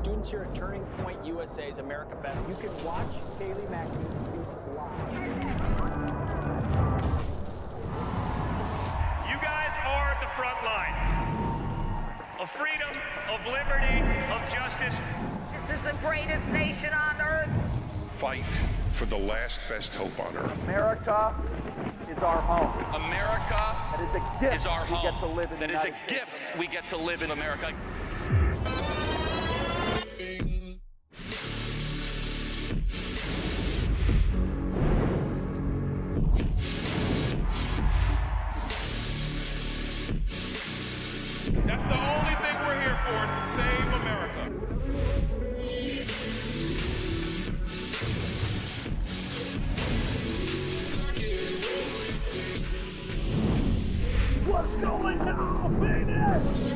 students here at Turning Point USA's America Fest. You can watch Kaylee McEnany live. You guys are the front line of freedom, of liberty, of justice. This is the greatest nation on earth. Fight for the last best hope on earth. America is our home. America That is a gift is our we home. get to live in That the is a United States. gift we get to live in America. That's the only thing we're here for, is to save America. What's going on, Phoenix?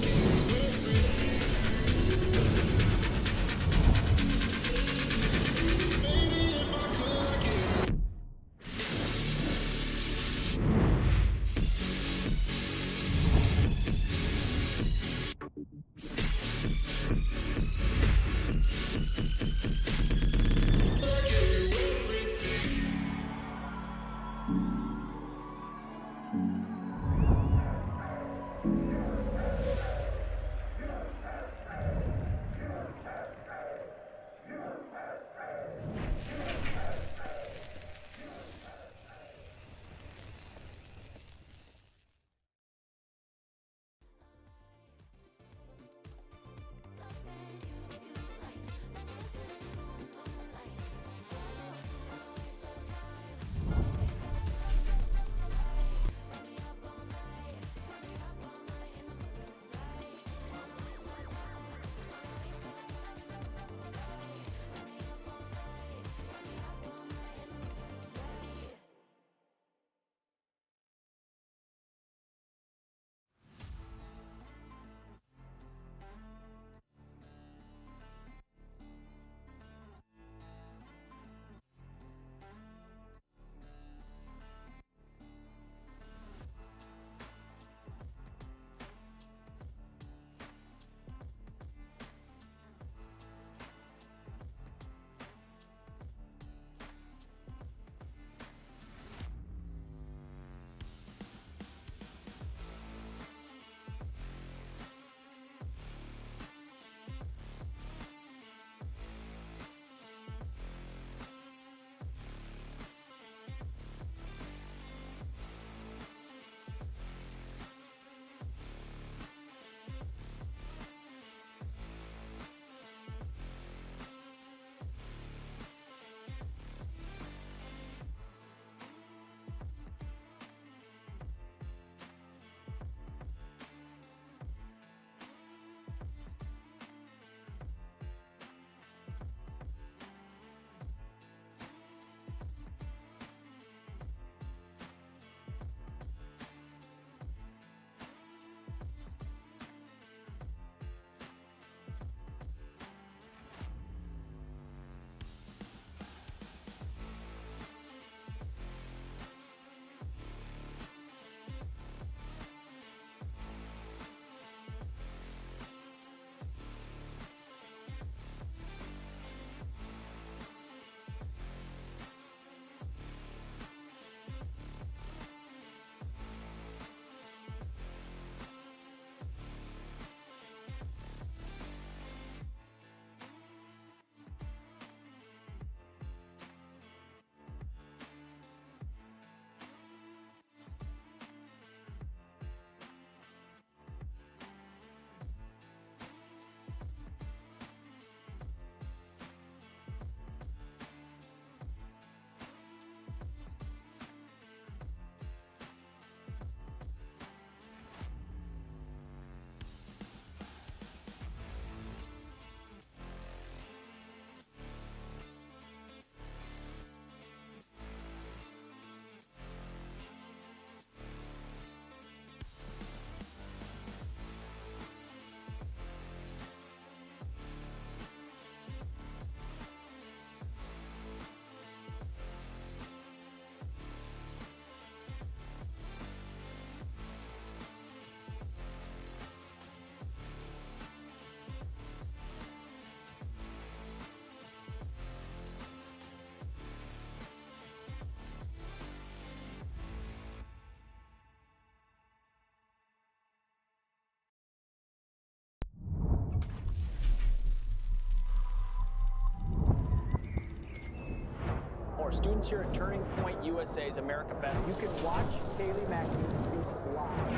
students here at Turning Point USA's America Fest, you can watch Kaylee McEnany speak live.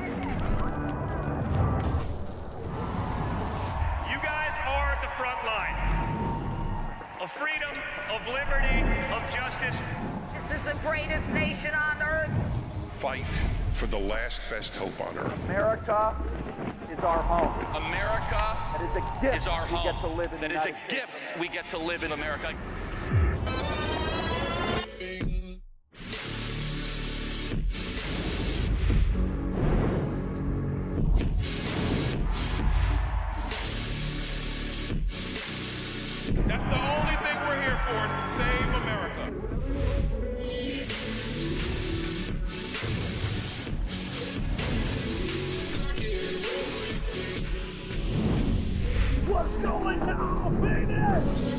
You guys are at the front line of freedom, of liberty, of justice. This is the greatest nation on earth. Fight for the last best hope on earth. America is our home. America That is a gift is our we home. get to live in That the is a United States. gift we get to live in America. That's the only thing we're here for, is to save America. What's going on, Phoenix?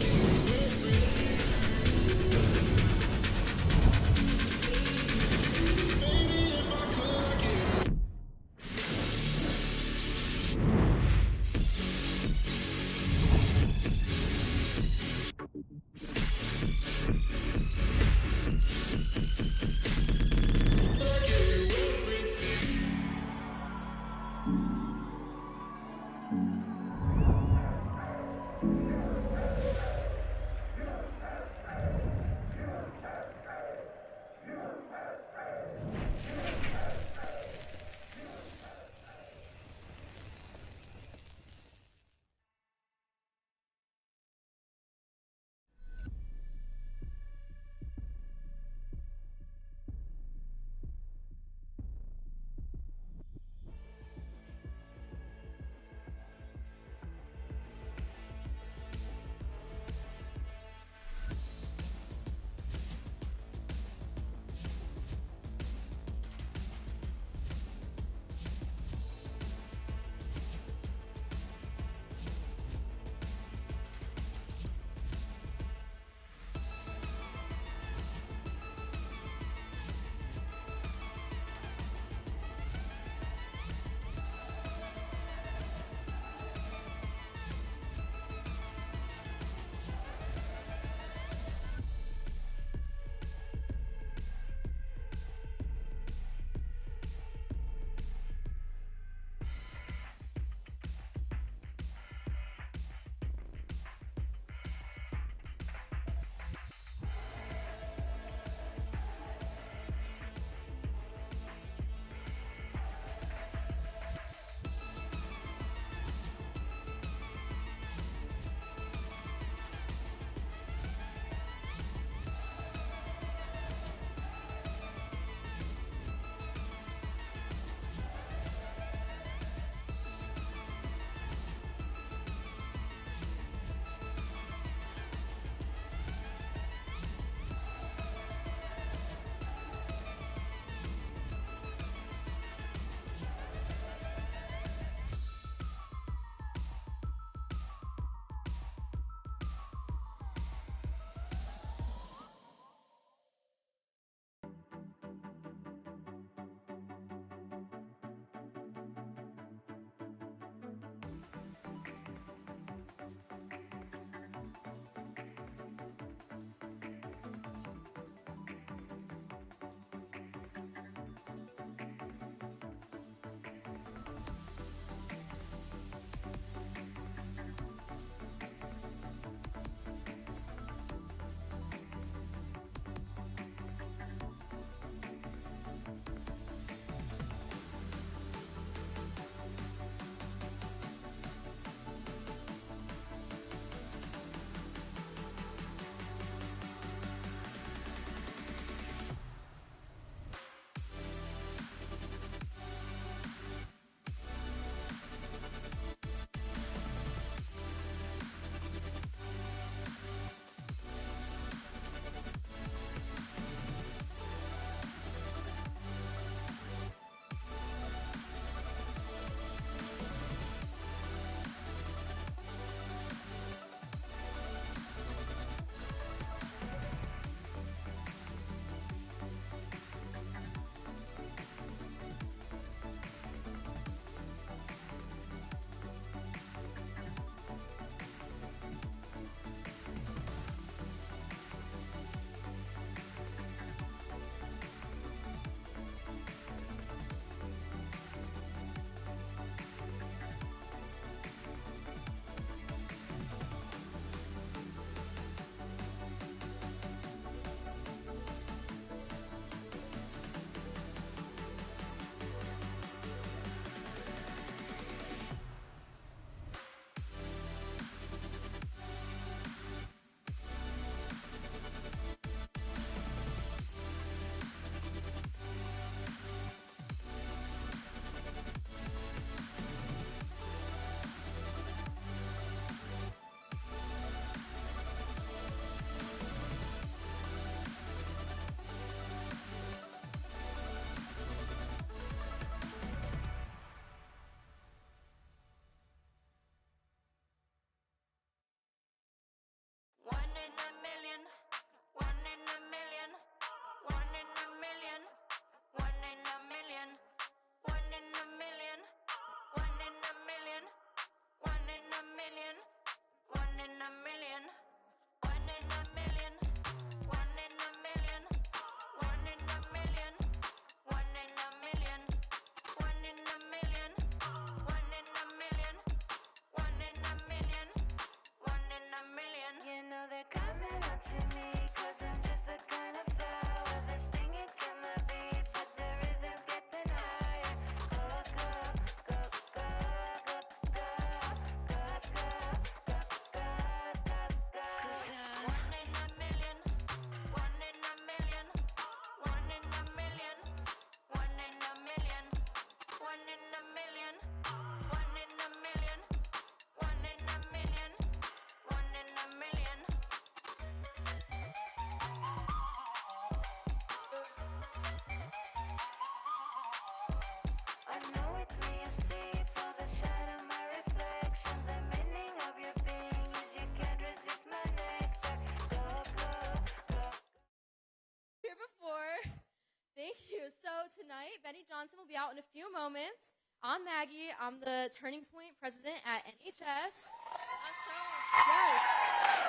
tonight, Benny Johnson will be out in a few moments. I'm Maggie. I'm the Turning Point president at NHS.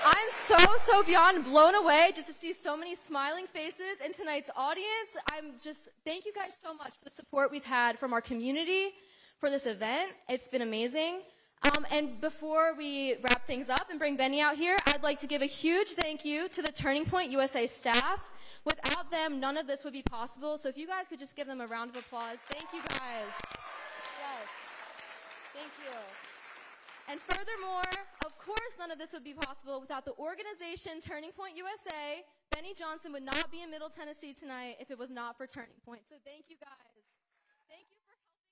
I'm so beyond blown away just to see so many smiling faces in tonight's audience. Thank you guys so much for the support we've had from our community for this event. It's been amazing. And before we wrap things up and bring Benny out here, I'd like to give a huge thank you to the Turning Point USA staff. Without them, none of this would be possible. So if you guys could just give them a round of applause. Thank you guys. Yes. Thank you. And furthermore, of course, none of this would be possible without the organization Turning Point USA. Benny Johnson would not be in Middle Tennessee tonight if it was not for Turning Point. So thank you guys. Thank you for helping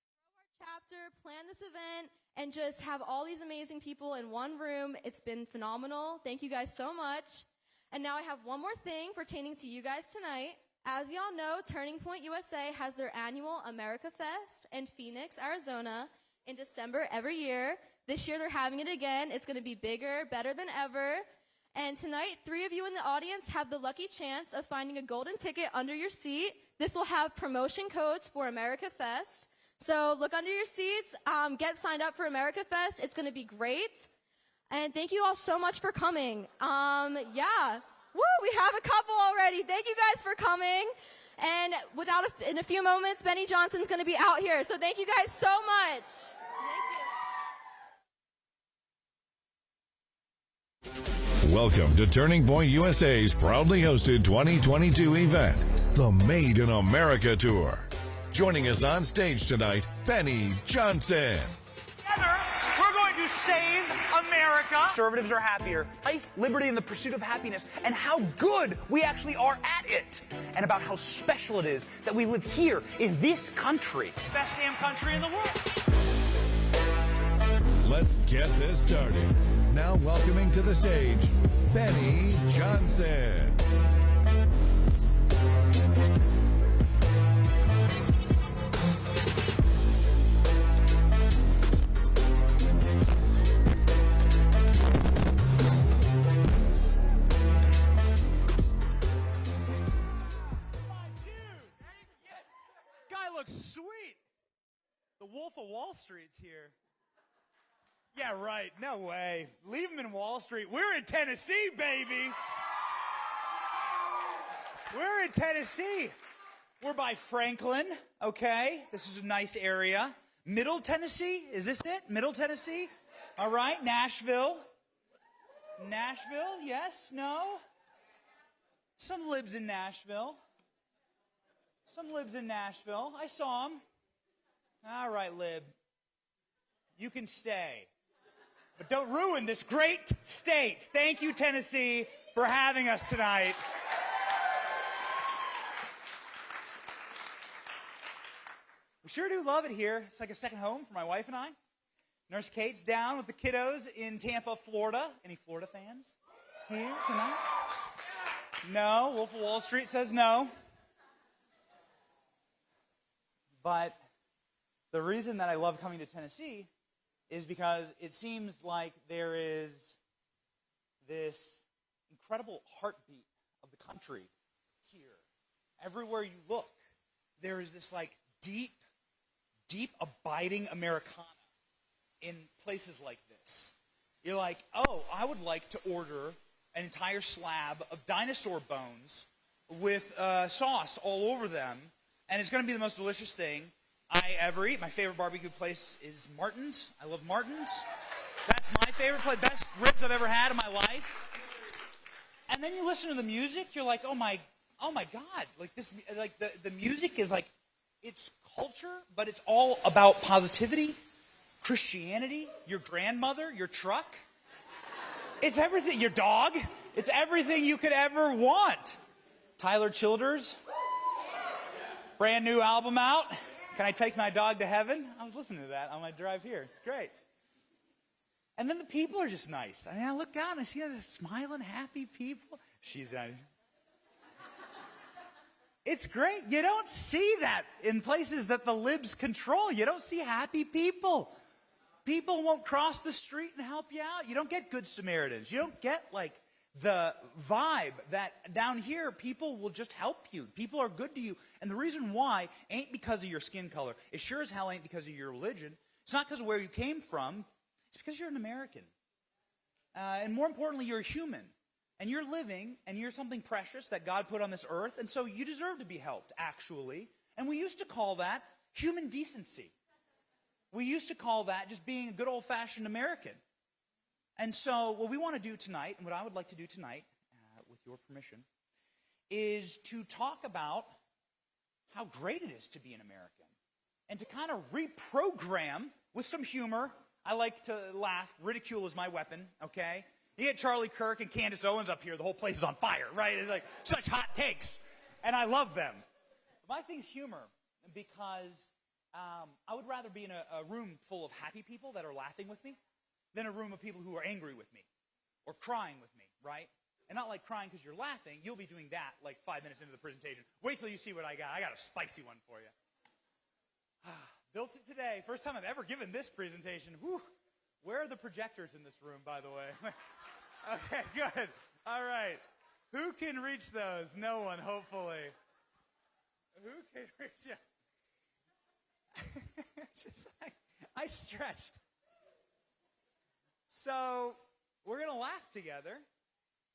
us grow our chapter, plan this event, and just have all these amazing people in one room. It's been phenomenal. Thank you guys so much. And now I have one more thing pertaining to you guys tonight. As y'all know, Turning Point USA has their annual America Fest in Phoenix, Arizona in December every year. This year they're having it again. It's going to be bigger, better than ever. And tonight, 3 of you in the audience have the lucky chance of finding a golden ticket under your seat. This will have promotion codes for America Fest. So look under your seats, get signed up for America Fest. It's going to be great. And thank you all so much for coming. Yeah. Woo, we have a couple already. Thank you guys for coming. And in a few moments, Benny Johnson's going to be out here. So thank you guys so much. Thank you. Welcome to Turning Point USA's proudly hosted 2022 event, the Made in America Tour. Joining us on stage tonight, Benny Johnson. Together, we're going to save America. Conservatives are happier. Life, liberty, and the pursuit of happiness, and how good we actually are at it. And about how special it is that we live here in this country. Best damn country in the world. Let's get this started. Now welcoming to the stage, Benny Johnson. Looks sweet. The Wolf of Wall Street's here. Yeah, right. No way. Leave him in Wall Street. We're in Tennessee, baby. We're in Tennessee. We're by Franklin, okay? This is a nice area. Middle Tennessee? Is this it? Middle Tennessee? All right. Nashville. Nashville? Yes? No? Some lives in Nashville. Some libs in Nashville. I saw him. All right, lib. You can stay. But don't ruin this great state. Thank you, Tennessee, for having us tonight. We sure do love it here. It's like a second home for my wife and I. Nurse Kate's down with the kiddos in Tampa, Florida. Any Florida fans here tonight? No. Wolf of Wall Street says no. But the reason that I love coming to Tennessee is because it seems like there is this incredible heartbeat of the country here. Everywhere you look, there is this like deep abiding Americana in places like this. You're like, oh, I would like to order an entire slab of dinosaur bones with sauce all over them. And it's going to be the most delicious thing I ever eat. My favorite barbecue place is Martin's. I love Martin's. That's my favorite place. Best ribs I've ever had in my life. And then you listen to the music. You're like, oh my God! Like this, like the music is like, it's culture, but it's all about positivity, Christianity, your grandmother, your truck. It's everything. Your dog. It's everything you could ever want. Tyler Childers. Brand new album out. Can I take my dog to heaven? I was listening to that on my drive here. It's great. And then the people are just nice. I mean, I look out and I see the smiling, happy people. It's great. You don't see that in places that the libs control. You don't see happy people. People won't cross the street and help you out. You don't get good Samaritans. You don't get like the vibe that down here people will just help you. People are good to you. And the reason why ain't because of your skin color. It sure as hell ain't because of your religion. It's not because of where you came from. It's because you're an American. And more importantly, you're a human. And you're living, and you're something precious that God put on this earth, and so you deserve to be helped, actually. And we used to call that human decency. We used to call that just being a good old-fashioned American. And so what we want to do tonight, and what I would like to do tonight, with your permission, is to talk about how great it is to be an American. And to kind of reprogram with some humor. I like to laugh. Ridicule is my weapon, okay? You get Charlie Kirk and Candace Owens up here, the whole place is on fire, right? It's like such hot takes, and I love them. My thing's humor, because I would rather be in a room full of happy people that are laughing with me than a room of people who are angry with me or crying with me, right? And not like crying because you're laughing. You'll be doing that like 5 minutes into the presentation. Wait till you see what I got. I got a spicy one for you. Built it today. First time I've ever given this presentation. Whew. Where are the projectors in this room, by the way? Okay, good. All right. Who can reach those? No one, hopefully. Who can reach it? Just like, I stretched. So, we're going to laugh together.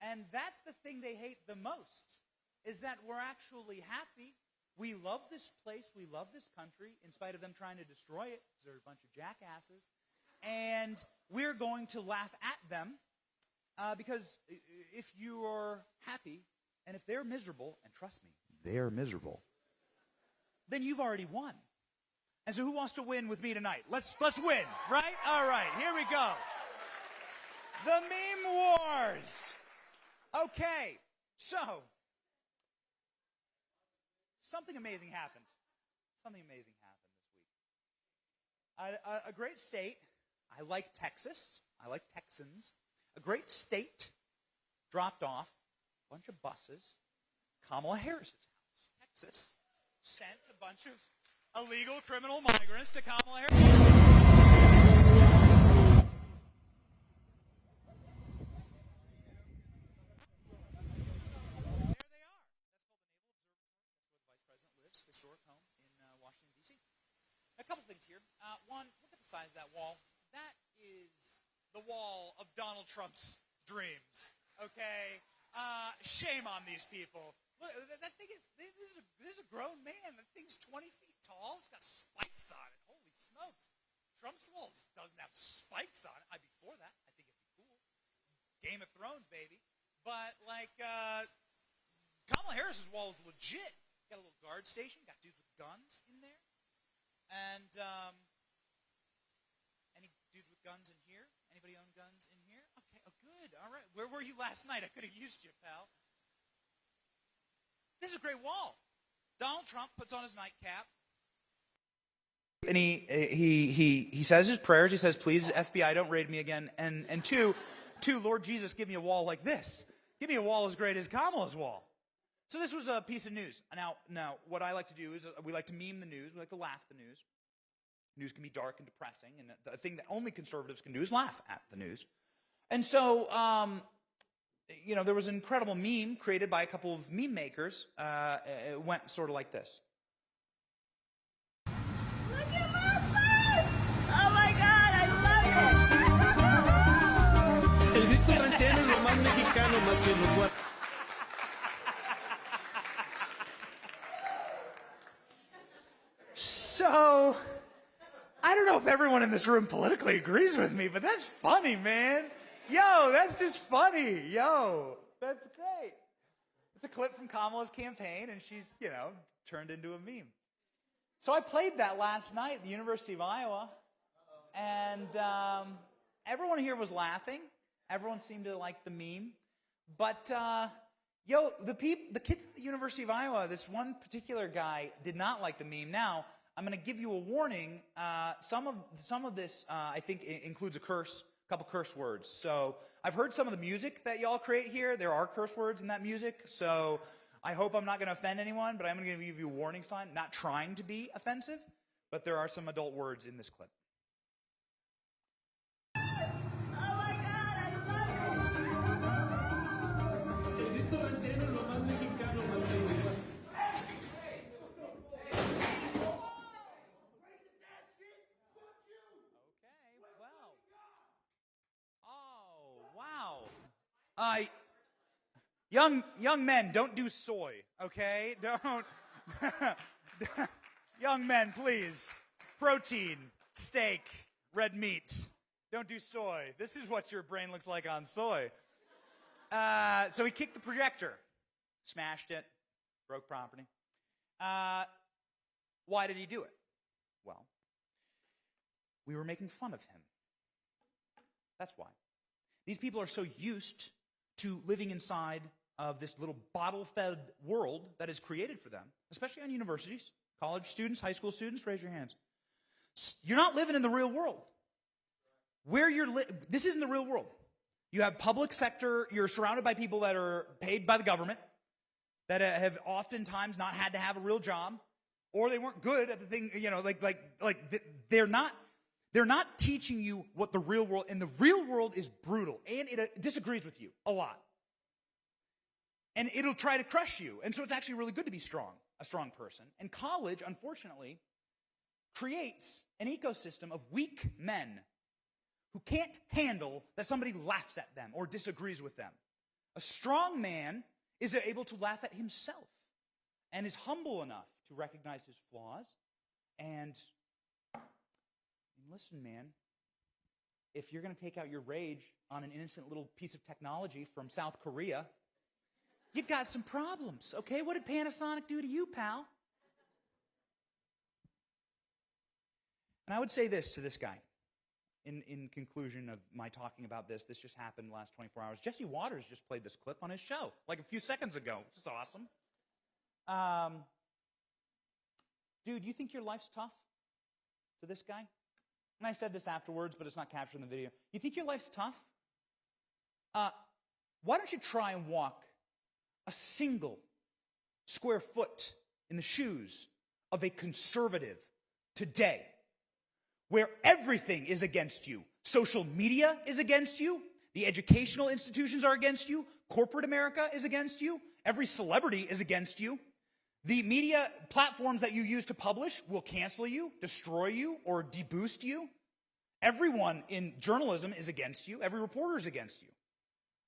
And that's the thing they hate the most, is that we're actually happy. We love this place. We love this country, in spite of them trying to destroy it, because they're a bunch of jackasses. And we're going to laugh at them. Because if you are happy, and if they're miserable, and trust me, they're miserable, then you've already won. And so who wants to win with me tonight? Let's win, right? All right, here we go. The Meme Wars. Okay, so something amazing happened. Something amazing happened this week. A great state. I like Texas. I like Texans. A great state dropped off a bunch of buses. Kamala Harris's house, Texas, sent a bunch of illegal criminal migrants to Kamala Harris. There they are. That's called the Naval Observatory. That's where the Vice President lives, historic home in Washington, D.C. A couple things here. One, look at the size of that wall. That is the wall of Donald Trump's dreams, okay? Shame on these people. Look, that thing is, this is a grown man. That thing's 20 feet tall. It's got spikes on it. Holy smokes. Trump's wall doesn't have spikes on it. I'd be for that. I think it'd be cool. Game of Thrones, baby. But, like, Kamala Harris's wall is legit. Got a little guard station. Got dudes with guns in there. And, any dudes with guns in here? Anybody own guns in here? Okay, oh, good. All right. Where were you last night? I could have used you, pal. This is a great wall. Donald Trump puts on his nightcap. And he says his prayers. He says, please, FBI, don't raid me again. And two, Lord Jesus, give me a wall like this. Give me a wall as great as Kamala's wall. So this was a piece of news. Now, what I like to do is we like to meme the news. We like to laugh at the news. News can be dark and depressing, and the thing that only conservatives can do is laugh at the news. And so, there was an incredible meme created by a couple of meme makers. It went sort of like this. Look at my bus! Oh my God, I love it! El Víctor ranchero es lo más mexicano, más que los guapos. So, I don't know if everyone in this room politically agrees with me, but that's funny, man. Yo, that's just funny. Yo, that's great. It's a clip from Kamala's campaign, and she's, turned into a meme. So I played that last night at the University of Iowa, and everyone here was laughing. Everyone seemed to like the meme. But, the kids at the University of Iowa, this one particular guy did not like the meme. Now, I'm going to give you a warning. Some of this, I think, includes a couple curse words. So I've heard some of the music that y'all create here. There are curse words in that music. So I hope I'm not going to offend anyone, but I'm going to give you a warning sign. Not trying to be offensive, but there are some adult words in this clip. Oh my God, I love Young men, don't do soy, okay? Don't. Young men, please. Protein, steak, red meat. Don't do soy. This is what your brain looks like on soy. So he kicked the projector, smashed it, broke property. Why did he do it? Well, we were making fun of him. That's why. These people are so used to living inside of this little bottle-fed world that is created for them, especially on universities, college students, high school students, raise your hands. You're not living in the real world. This isn't the real world. You have public sector, you're surrounded by people that are paid by the government, that have oftentimes not had to have a real job, or they weren't good at the thing, they're not teaching you what the real world, and the real world is brutal, and it disagrees with you a lot. And it'll try to crush you. And so it's actually really good to be strong, a strong person. And college, unfortunately, creates an ecosystem of weak men who can't handle that somebody laughs at them or disagrees with them. A strong man is able to laugh at himself and is humble enough to recognize his flaws. And listen, man, if you're going to take out your rage on an innocent little piece of technology from South Korea, you got some problems, okay? What did Panasonic do to you, pal? And I would say this to this guy. In conclusion of my talking about this just happened the last 24 hours. Jesse Waters just played this clip on his show, like a few seconds ago, which is awesome. Dude, you think your life's tough? To this guy? And I said this afterwards, but it's not captured in the video. You think your life's tough? Why don't you try and walk a single square foot in the shoes of a conservative today, where everything is against you. Social media is against you. The educational institutions are against you. Corporate America is against you. Every celebrity is against you. The media platforms that you use to publish will cancel you, destroy you, or deboost you. Everyone in journalism is against you. Every reporter is against you.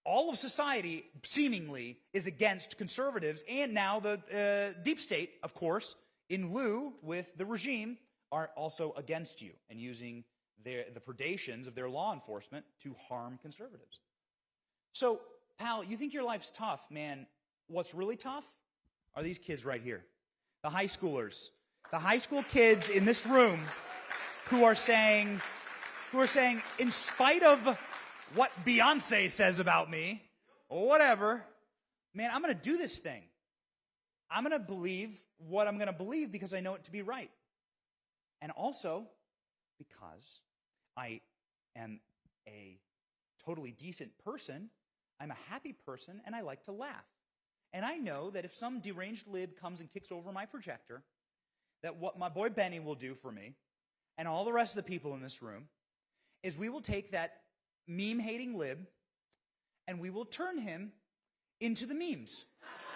All of society, seemingly, is against conservatives, and now the deep state, of course, in lieu with the regime, are also against you and using the predations of their law enforcement to harm conservatives. So, pal, you think your life's tough, man. What's really tough are these kids right here. The high schoolers. The high school kids in this room who are saying, in spite of what Beyonce says about me, or whatever, man, I'm going to do this thing. I'm going to believe what I'm going to believe because I know it to be right. And also because I am a totally decent person, I'm a happy person, and I like to laugh. And I know that if some deranged lib comes and kicks over my projector, that what my boy Benny will do for me, and all the rest of the people in this room, is we will take that meme-hating lib, and we will turn him into the memes.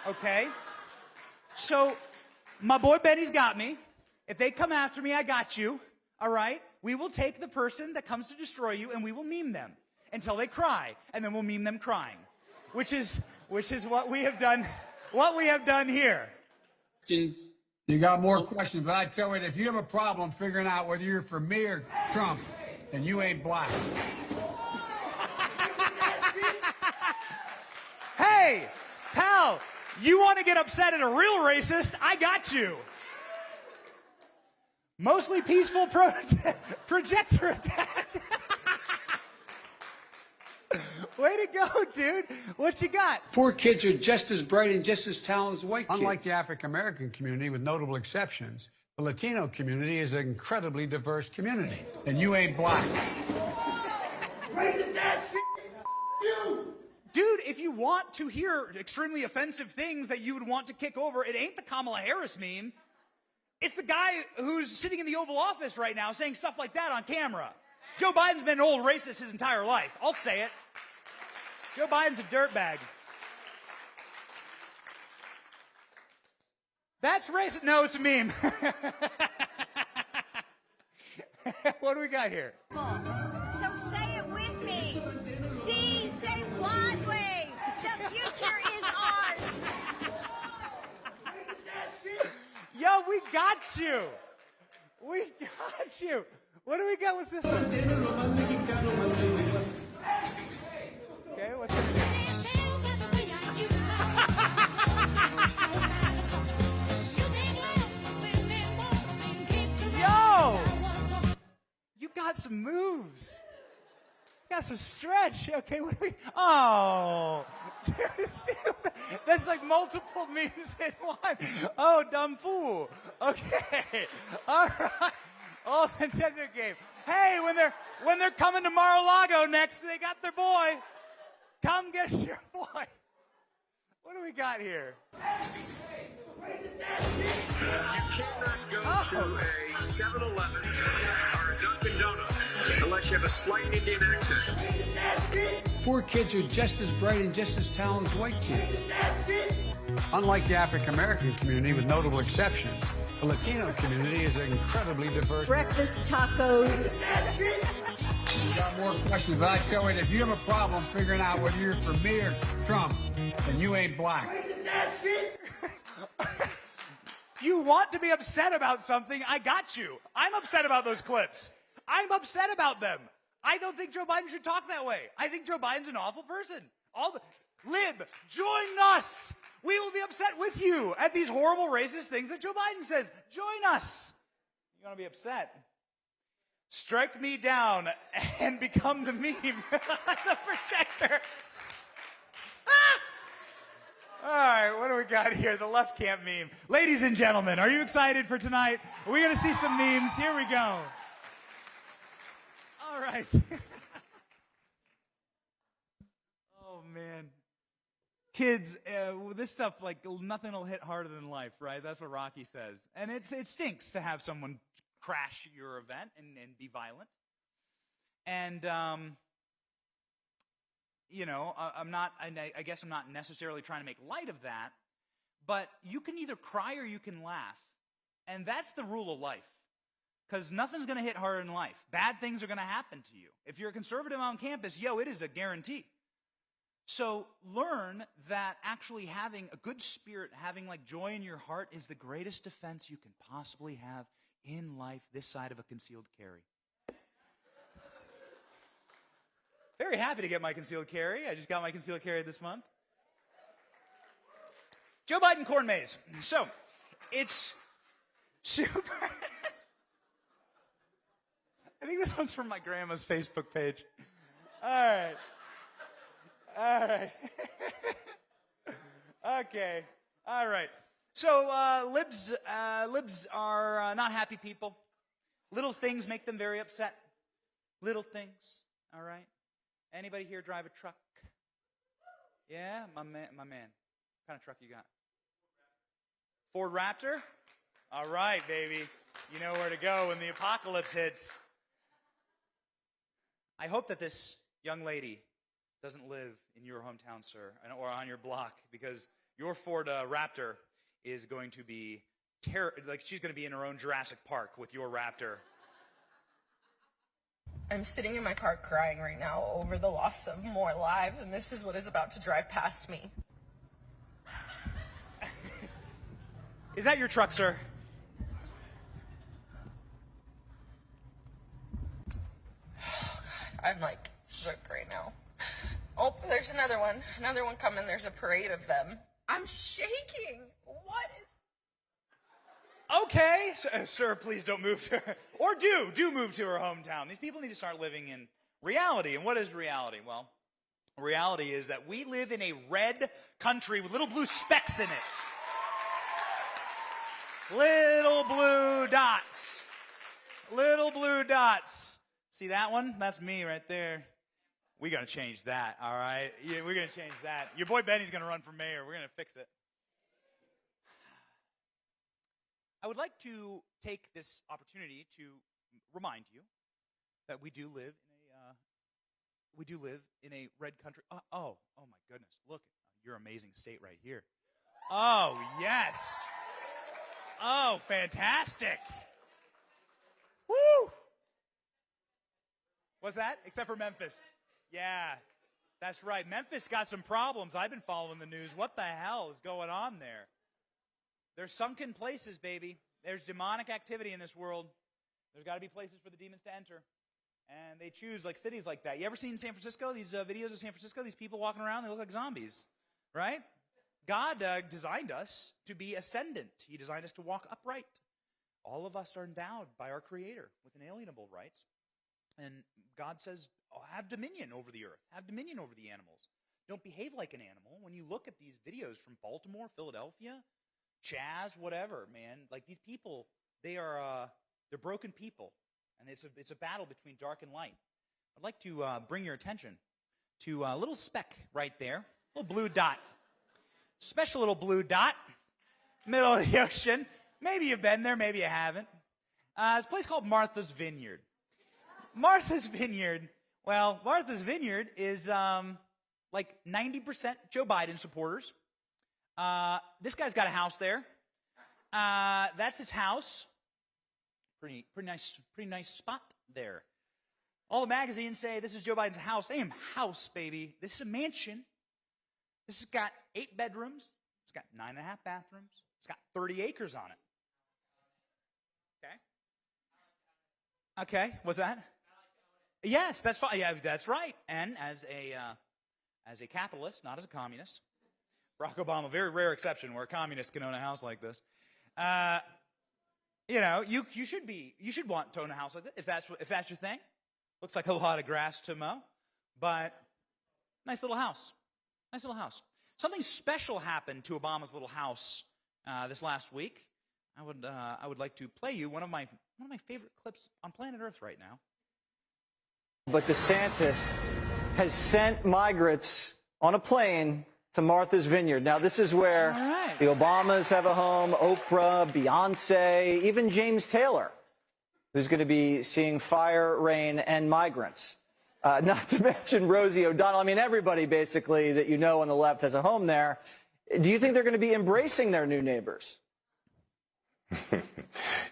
Okay? So, my boy Benny's got me. If they come after me, I got you. All right? We will take the person that comes to destroy you, and we will meme them until they cry, and then we'll meme them crying, which is what we have done. What we have done here. You got more questions, but I tell you, if you have a problem figuring out whether you're for me or Trump, then you ain't black. Hey, pal, you want to get upset at a real racist? I got you. Mostly peaceful projector attack. Way to go, dude. What you got? Poor kids are just as bright and just as talented as white kids. Unlike the African-American community, with notable exceptions, the Latino community is an incredibly diverse community. And you ain't black. Dude, if you want to hear extremely offensive things that you would want to kick over, it ain't the Kamala Harris meme. It's the guy who's sitting in the Oval Office right now saying stuff like that on camera. Joe Biden's been an old racist his entire life. I'll say it. Joe Biden's a dirtbag. That's racist. No, it's a meme. What do we got here? So say it with me. See, say Broadway. future is ours. Yo, we got you. We got you. What do we got? What's this one? Okay, what's this? Yo! You got some moves. You got some stretch. Okay, what do we... Oh! That's like multiple memes in one. Oh, dumb fool. Okay. All right. Oh, Nintendo game. Hey, when they're coming to Mar-a-Lago next, they got their boy. Come get your boy. What do we got here? You cannot go to a 7-Eleven or a Dunkin' Donuts unless you have a slight Indian accent. Poor kids are just as bright and just as talented as white kids. Unlike the African American community, with notable exceptions, the Latino community is incredibly diverse. Breakfast tacos. Got more questions, but I tell you, if you have a problem figuring out whether you're for me or Trump, then you ain't black. If you want to be upset about something, I got you. I'm upset about those clips. I'm upset about them. I don't think Joe Biden should talk that way. I think Joe Biden's an awful person. Lib, join us. We will be upset with you at these horrible racist things that Joe Biden says. Join us. You want to be upset? Strike me down and become the meme. The projector. All right, what do we got here? The left camp meme. Ladies and gentlemen, are you excited for tonight? Are we going to see some memes? Here we go. All right. Oh, man. Kids, this stuff, like, nothing will hit harder than life, right? That's what Rocky says. And it stinks to have someone crash your event and be violent. And, you know, I guess I'm not necessarily trying to make light of that, but you can either cry or you can laugh. And that's the rule of life. Because nothing's going to hit harder in life. Bad things are going to happen to you. If you're a conservative on campus, it is a guarantee. So learn that actually having a good spirit, having like joy in your heart is the greatest defense you can possibly have in life this side of a concealed carry. Very happy to get my concealed carry. I just got my concealed carry this month. Joe Biden corn maze. So, it's super... I think this one's from my grandma's Facebook page. All right. All right. Okay. All right. So, libs are not happy people. Little things make them very upset. Little things. All right. Anybody here drive a truck? Yeah, my man. What kind of truck you got? Ford Raptor? All right, baby. You know where to go when the apocalypse hits. I hope that this young lady doesn't live in your hometown, sir, or on your block, because your Ford Raptor is going to be she's going to be in her own Jurassic Park with your Raptor. I'm sitting in my car crying right now over the loss of more lives, and this is what is about to drive past me. Is that your truck, sir? Oh, God, I'm like shook right now. Oh, there's another one. Another one coming. There's a parade of them. I'm shaking. What is... Okay, sir, please don't move to her. Or do move to her hometown. These people need to start living in reality. And what is reality? Well, reality is that we live in a red country with little blue specks in it. Little blue dots. Little blue dots. See that one? That's me right there. We're going to change that, all right? Yeah, we're going to change that. Your boy Benny's going to run for mayor. We're going to fix it. I would like to take this opportunity to remind you that we do live in a red country. Oh my goodness! Look, your amazing state right here. Oh yes. Oh, fantastic. Woo! What's that? Except for Memphis. Yeah. That's right. Memphis got some problems. I've been following the news. What the hell is going on there? There's sunken places, baby. There's demonic activity in this world. There's got to be places for the demons to enter. And they choose like cities like that. You ever seen San Francisco? These videos of San Francisco? These people walking around, they look like zombies. Right? God designed us to be ascendant. He designed us to walk upright. All of us are endowed by our Creator with inalienable rights. And God says, oh, have dominion over the earth. Have dominion over the animals. Don't behave like an animal. When you look at these videos from Baltimore, Philadelphia, Chaz, whatever, man, like these people, they're broken people. And it's a battle between dark and light. I'd like to bring your attention to a little speck right there, a little blue dot. Special little blue dot, middle of the ocean. Maybe you've been there, maybe you haven't. It's a place called Martha's Vineyard. Martha's Vineyard, well, Martha's Vineyard is like 90% Joe Biden supporters. This guy's got a house there. That's his house. Pretty nice spot there. All the magazines say this is Joe Biden's house. Damn house, baby. This is a mansion. This has got 8 bedrooms. It's got 9.5 bathrooms. It's got 30 acres on it. Okay. Okay. What's that? Yes, that's fine. Yeah, that's right. And as a capitalist, not as a communist, Barack Obama, very rare exception where a communist can own a house like this. You know, you should want to own a house like this if that's your thing. Looks like a lot of grass to mow, but nice little house. Nice little house. Something special happened to Obama's little house this last week. I would like to play you one of my favorite clips on planet Earth right now. But DeSantis has sent migrants on a plane to Martha's Vineyard. Now, this is where the Obamas have a home, Oprah, Beyonce, even James Taylor, who's going to be seeing fire, rain, and migrants. Not to mention Rosie O'Donnell. I mean, everybody basically that you know on the left has a home there. Do you think they're going to be embracing their new neighbors?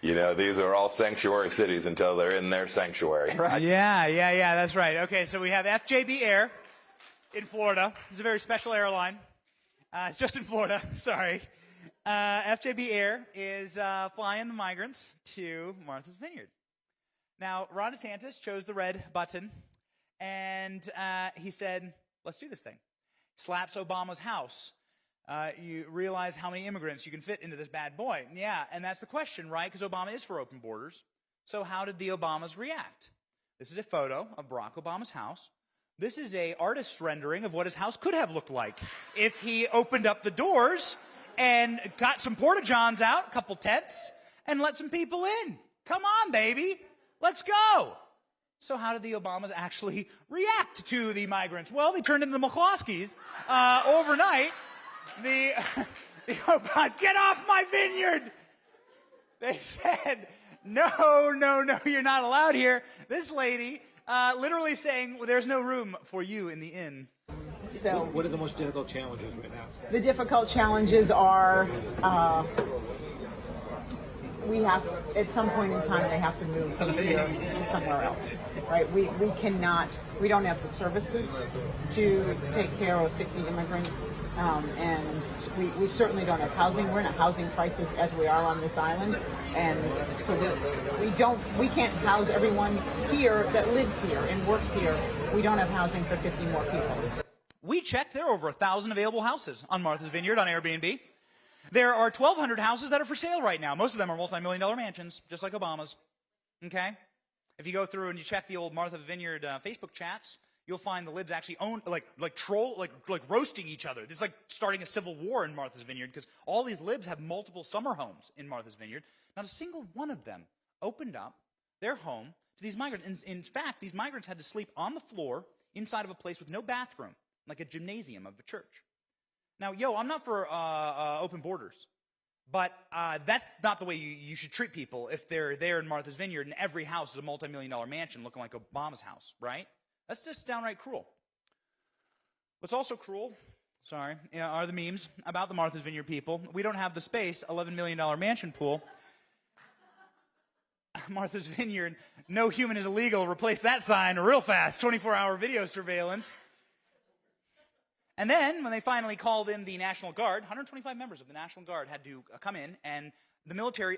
You know, these are all sanctuary cities until they're in their sanctuary. Right. Yeah, that's right. Okay, so we have FJB Air in Florida. It's a very special airline. It's just in Florida, sorry. FJB Air is flying the migrants to Martha's Vineyard. Now, Ron DeSantis chose the red button, and he said, let's do this thing. Slaps Obama's house. You realize how many immigrants you can fit into this bad boy. Yeah, and that's the question, right? Because Obama is for open borders. So how did the Obamas react? This is a photo of Barack Obama's house. This is a artist's rendering of what his house could have looked like if he opened up the doors and got some porta-johns out, a couple tents, and let some people in. Come on, baby. Let's go. So how did the Obamas actually react to the migrants? Well, they turned into the McCloskeys overnight. The Obama, get off my vineyard! They said, no, you're not allowed here. This lady literally saying, well, there's no room for you in the inn. So, what are the most difficult challenges right now? The difficult challenges are we have, at some point in time, they have to move from here to somewhere else, right? We don't have the services to take care of 50 immigrants, and we certainly don't have housing. We're in a housing crisis as we are on this island, and so we can't house everyone here that lives here and works here. We don't have housing for 50 more people. We checked, there are over 1,000 available houses on Martha's Vineyard on Airbnb. There are 1,200 houses that are for sale right now. Most of them are multi-million-dollar mansions, just like Obama's. Okay? If you go through and you check the old Martha Vineyard Facebook chats, you'll find the libs actually own, like roasting each other. This is like starting a civil war in Martha's Vineyard because all these libs have multiple summer homes in Martha's Vineyard. Not a single one of them opened up their home to these migrants. In fact, these migrants had to sleep on the floor inside of a place with no bathroom, like a gymnasium of a church. Now, I'm not for open borders, but that's not the way you should treat people if they're there in Martha's Vineyard and every house is a multi-million-dollar mansion looking like Obama's house, right? That's just downright cruel. What's also cruel, are the memes about the Martha's Vineyard people. We don't have the space, $11 million mansion pool. Martha's Vineyard, no human is illegal. Replace that sign real fast, 24-hour video surveillance. And then, when they finally called in the National Guard, 125 members of the National Guard had to come in, and the military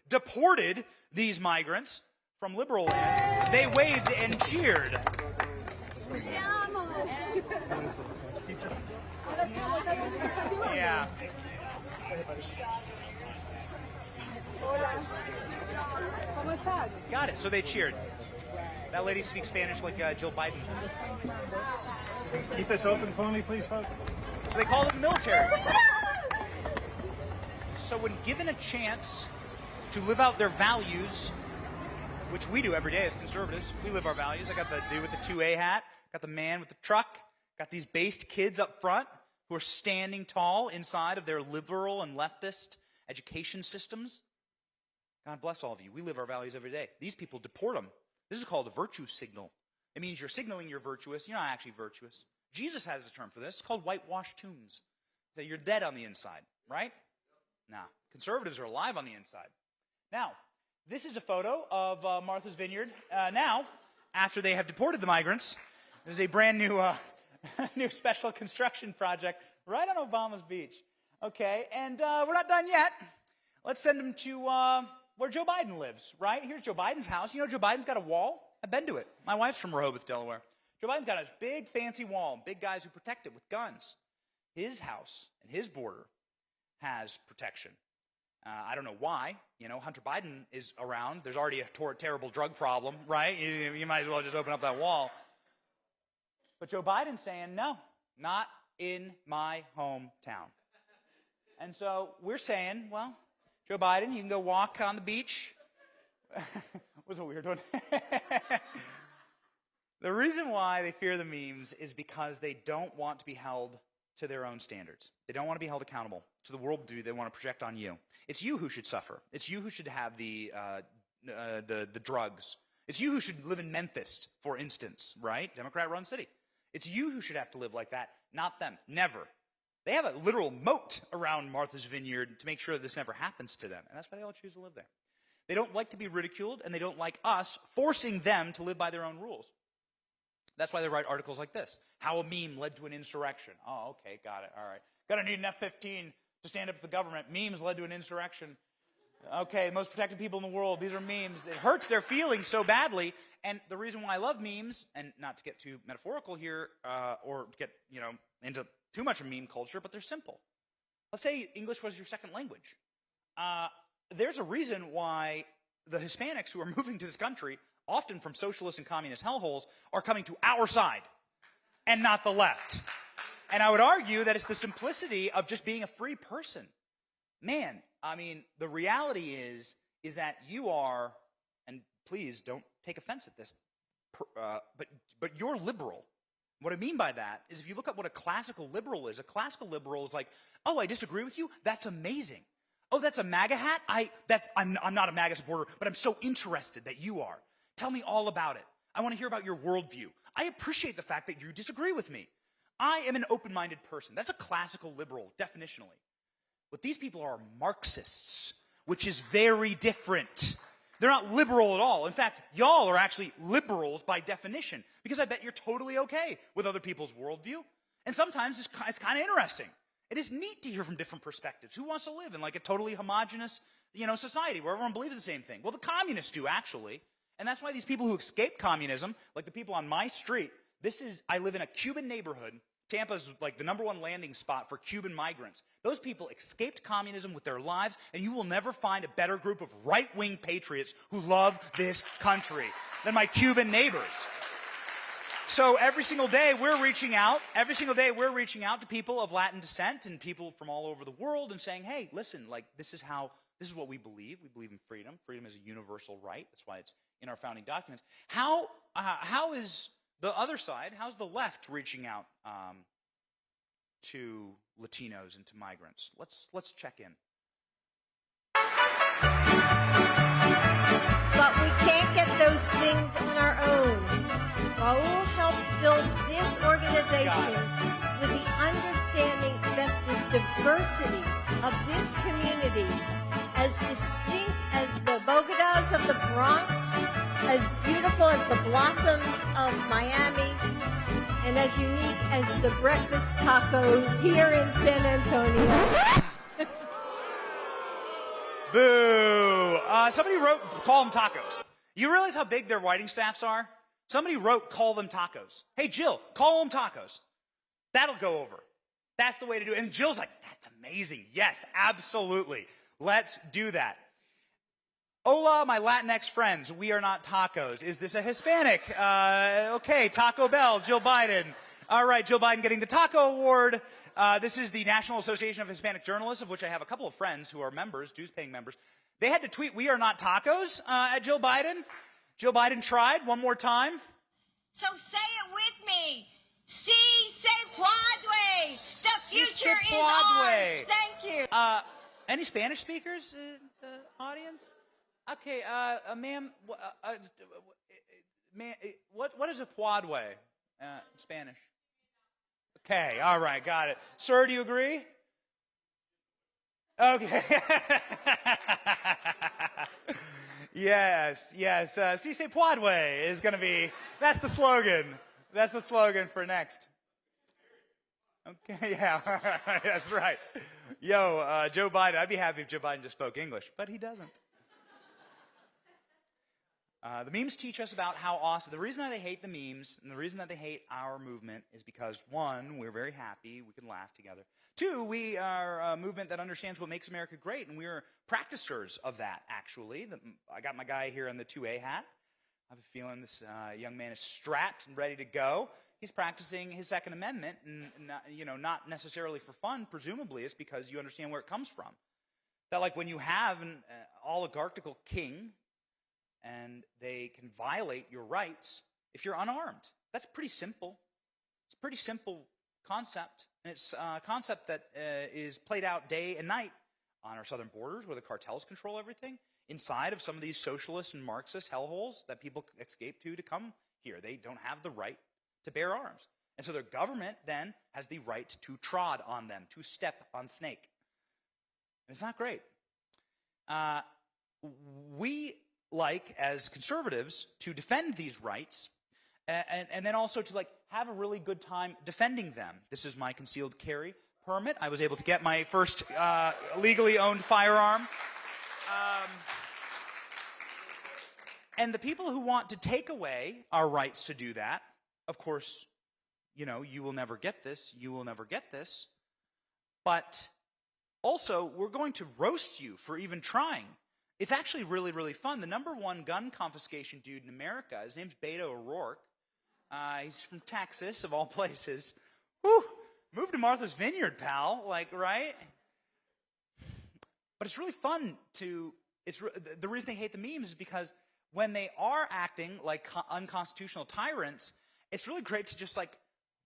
deported these migrants from liberal lands. They waved and cheered. Yeah. Got it. So they cheered. That lady speaks Spanish like Jill Biden. Keep this open for me, please, folks. So they called it the military. So when given a chance to live out their values, which we do every day as conservatives, we live our values. I got the dude with the 2A hat, got the man with the truck, got these based kids up front who are standing tall inside of their liberal and leftist education systems. God bless all of you. We live our values every day. These people deport them. This is called a virtue signal. It means you're signaling you're virtuous. You're not actually virtuous. Jesus has a term for this. It's called whitewashed tombs. So you're dead on the inside, right? Nah, conservatives are alive on the inside. Now, this is a photo of Martha's Vineyard. Now, after they have deported the migrants, this is a brand new new special construction project right on Obama's beach. Okay, and we're not done yet. Let's send them to where Joe Biden lives, right? Here's Joe Biden's house. You know Joe Biden's got a wall? I've been to it. My wife's from Rehoboth, Delaware. Joe Biden's got a big, fancy wall, big guys who protect it with guns. His house and his border has protection. I don't know why. You know, Hunter Biden is around. There's already a terrible drug problem, right? You might as well just open up that wall. But Joe Biden's saying, no, not in my hometown. And so we're saying, well, Joe Biden, you can go walk on the beach. What's what we were doing? The reason why they fear the memes is because they don't want to be held to their own standards. They don't want to be held accountable to the worldview they want to project on you. It's you who should suffer. It's you who should have the drugs. It's you who should live in Memphis, for instance, right? Democrat-run city. It's you who should have to live like that, not them. Never. They have a literal moat around Martha's Vineyard to make sure that this never happens to them, and that's why they all choose to live there. They don't like to be ridiculed, and they don't like us forcing them to live by their own rules. That's why they write articles like this. How a meme led to an insurrection. Oh, okay, got it, all right. Gonna need an F-15 to stand up to the government. Memes led to an insurrection. Okay, most protected people in the world, these are memes. It hurts their feelings so badly, and the reason why I love memes, and not to get too metaphorical here, or get, into too much of meme culture, but they're simple. Let's say English was your second language. There's a reason why the Hispanics who are moving to this country, often from socialist and communist hellholes, are coming to our side and not the left. And I would argue that it's the simplicity of just being a free person. Man, I mean, the reality is that you are, and please don't take offense at this, but you're liberal. What I mean by that is if you look at what a classical liberal is like, oh, I disagree with you? That's amazing. Oh, that's a MAGA hat? I'm not a MAGA supporter, but I'm so interested that you are. Tell me all about it. I want to hear about your worldview. I appreciate the fact that you disagree with me. I am an open-minded person. That's a classical liberal, definitionally. What these people are Marxists, which is very different. They're not liberal at all. In fact, y'all are actually liberals by definition, because I bet you're totally okay with other people's worldview. And sometimes it's kind of interesting. It is neat to hear from different perspectives. Who wants to live in like a totally homogenous, society where everyone believes the same thing? Well, the communists do, actually. And that's why these people who escaped communism, like the people on my street, I live in a Cuban neighborhood. Tampa's like the #1 landing spot for Cuban migrants. Those people escaped communism with their lives, and you will never find a better group of right-wing patriots who love this country than my Cuban neighbors. So every single day we're reaching out to people of Latin descent and people from all over the world and saying, hey, listen, like this is what we believe. We believe in freedom. Freedom is a universal right. That's why it's in our founding documents. How is the other side, how's the left reaching out to Latinos and to migrants? Let's check in. But we can't get those things on our own. Raul helped build this organization with the understanding that the diversity of this community, as distinct as the Bogotas of the Bronx, as beautiful as the blossoms of Miami, and as unique as the breakfast tacos here in San Antonio. Boo! Somebody wrote, call them tacos. You realize how big their writing staffs are? Somebody wrote, call them tacos. Hey, Jill, call them tacos. That'll go over. That's the way to do it. And Jill's like, that's amazing. Yes, absolutely. Let's do that. Hola, my Latinx friends. We are not tacos. Is this a Hispanic? Okay, Taco Bell, Jill Biden. All right, Jill Biden getting the Taco Award. This is the National Association of Hispanic Journalists, of which I have a couple of friends who are members, dues-paying members. They had to tweet, we are not tacos, at Jill Biden. Jill Biden tried one more time. So say it with me. Si se puede. The future is ours. Thank you. Any Spanish speakers in the audience? Okay, ma'am, what is a puadwe in Spanish? Okay, all right, got it. Sir, do you agree? Okay. Yes. Si se puede is going to be, that's the slogan. That's the slogan for next. Okay, yeah, that's right. Yo, Joe Biden, I'd be happy if Joe Biden just spoke English, but he doesn't. The memes teach us about how awesome, the reason that they hate the memes and the reason that they hate our movement is because, one, we're very happy, we can laugh together. Two, we are a movement that understands what makes America great, and we're practicers of that, actually. I got my guy here in the 2A hat. I have a feeling this young man is strapped and ready to go. He's practicing his Second Amendment, and not necessarily for fun, presumably. It's because you understand where it comes from. That like when you have an oligarchical king, and they can violate your rights if you're unarmed. That's pretty simple. It's a pretty simple concept. And it's a concept that is played out day and night on our southern borders where the cartels control everything, inside of some of these socialist and Marxist hellholes that people escape to come here. They don't have the right to bear arms. And so their government then has the right to trod on them, to step on snake. And it's not great. We like, as conservatives, to defend these rights and then also to have a really good time defending them. This is my concealed carry permit. I was able to get my first legally owned firearm. And the people who want to take away our rights to do that, of course, you will never get this, you will never get this, but also we're going to roast you for even trying. It's actually really, really fun. The #1 gun confiscation dude in America, his name's Beto O'Rourke. He's from Texas, of all places. Whew, moved to Martha's Vineyard, pal, right? But it's really fun the reason they hate the memes is because when they are acting like unconstitutional tyrants, it's really great to just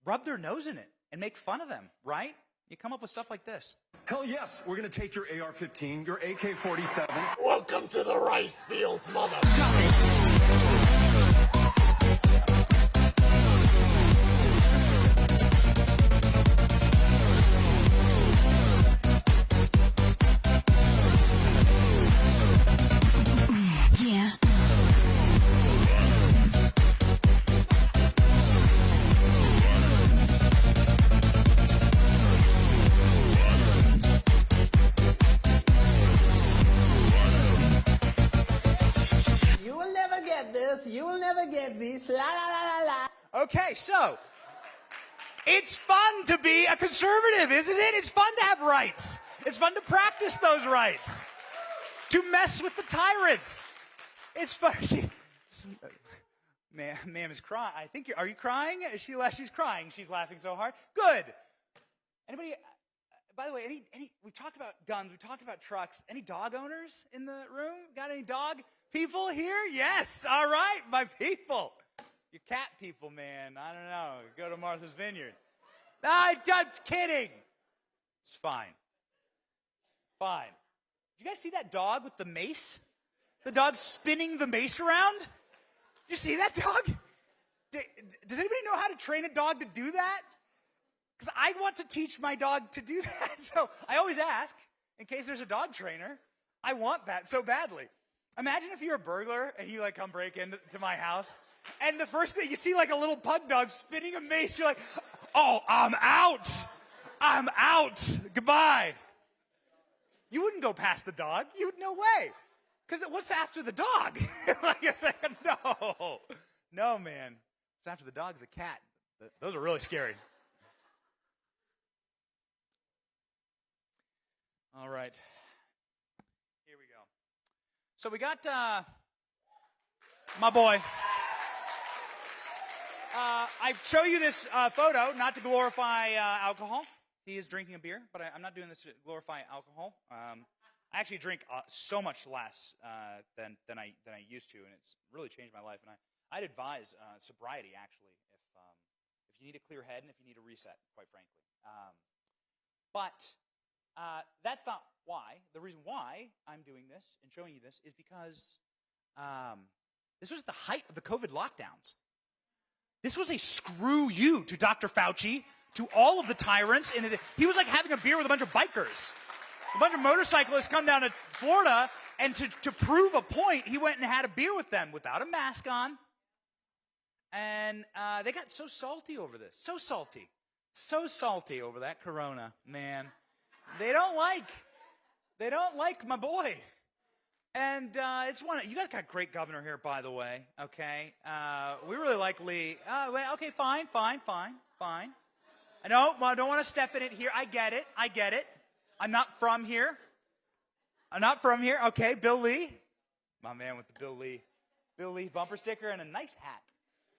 rub their nose in it and make fun of them, right? You come up with stuff like this. Hell yes, we're going to take your AR-15, your AK-47. Welcome to the rice fields, mother. Yeah. You will never get this. La la la la la. Okay, so it's fun to be a conservative, isn't it? It's fun to have rights. It's fun to practice those rights. To mess with the tyrants. It's fun. Ma'am is crying. I think are you crying? She's crying. She's laughing so hard. Good. Anybody? By the way, we talked about guns. We talked about trucks. Any dog owners in the room? Got any dog people here? Yes. All right, my people. You cat people, man. I don't know. Go to Martha's Vineyard. I'm kidding. It's fine. Fine. Did you guys see that dog with the mace? The dog spinning the mace around? Did you see that dog? Does anybody know how to train a dog to do that? Because I want to teach my dog to do that. So I always ask, in case there's a dog trainer. I want that so badly. Imagine if you're a burglar and you come break into my house And the first thing, you see like a little pug dog spinning a mace. You're like, oh, I'm out. I'm out. Goodbye. You wouldn't go past the dog. You would, no way. Because what's after the dog? Like, it's like, no. No, man. What's after the dog is a cat. Those are really scary. All right. Here we go. So we got my boy. I show you this photo not to glorify alcohol. He is drinking a beer, but I'm not doing this to glorify alcohol. I actually drink so much less than I used to, and it's really changed my life. And I'd advise sobriety, actually, if you need a clear head and if you need a reset, quite frankly. But that's not why. The reason why I'm doing this and showing you this is because this was at the height of the COVID lockdowns. This was a screw you to Dr. Fauci, to all of the tyrants. He was like having a beer with a bunch of bikers. A bunch of motorcyclists come down to Florida, and to prove a point, he went and had a beer with them without a mask on. And they got so salty over this. So salty. So salty over that corona, man. They don't like my boy. And it's one. You guys got a great governor here, by the way. Okay, we really like Lee. Okay, fine. I don't want to step in it here. I get it. I'm not from here. Okay, Bill Lee, my man with the Bill Lee bumper sticker and a nice hat,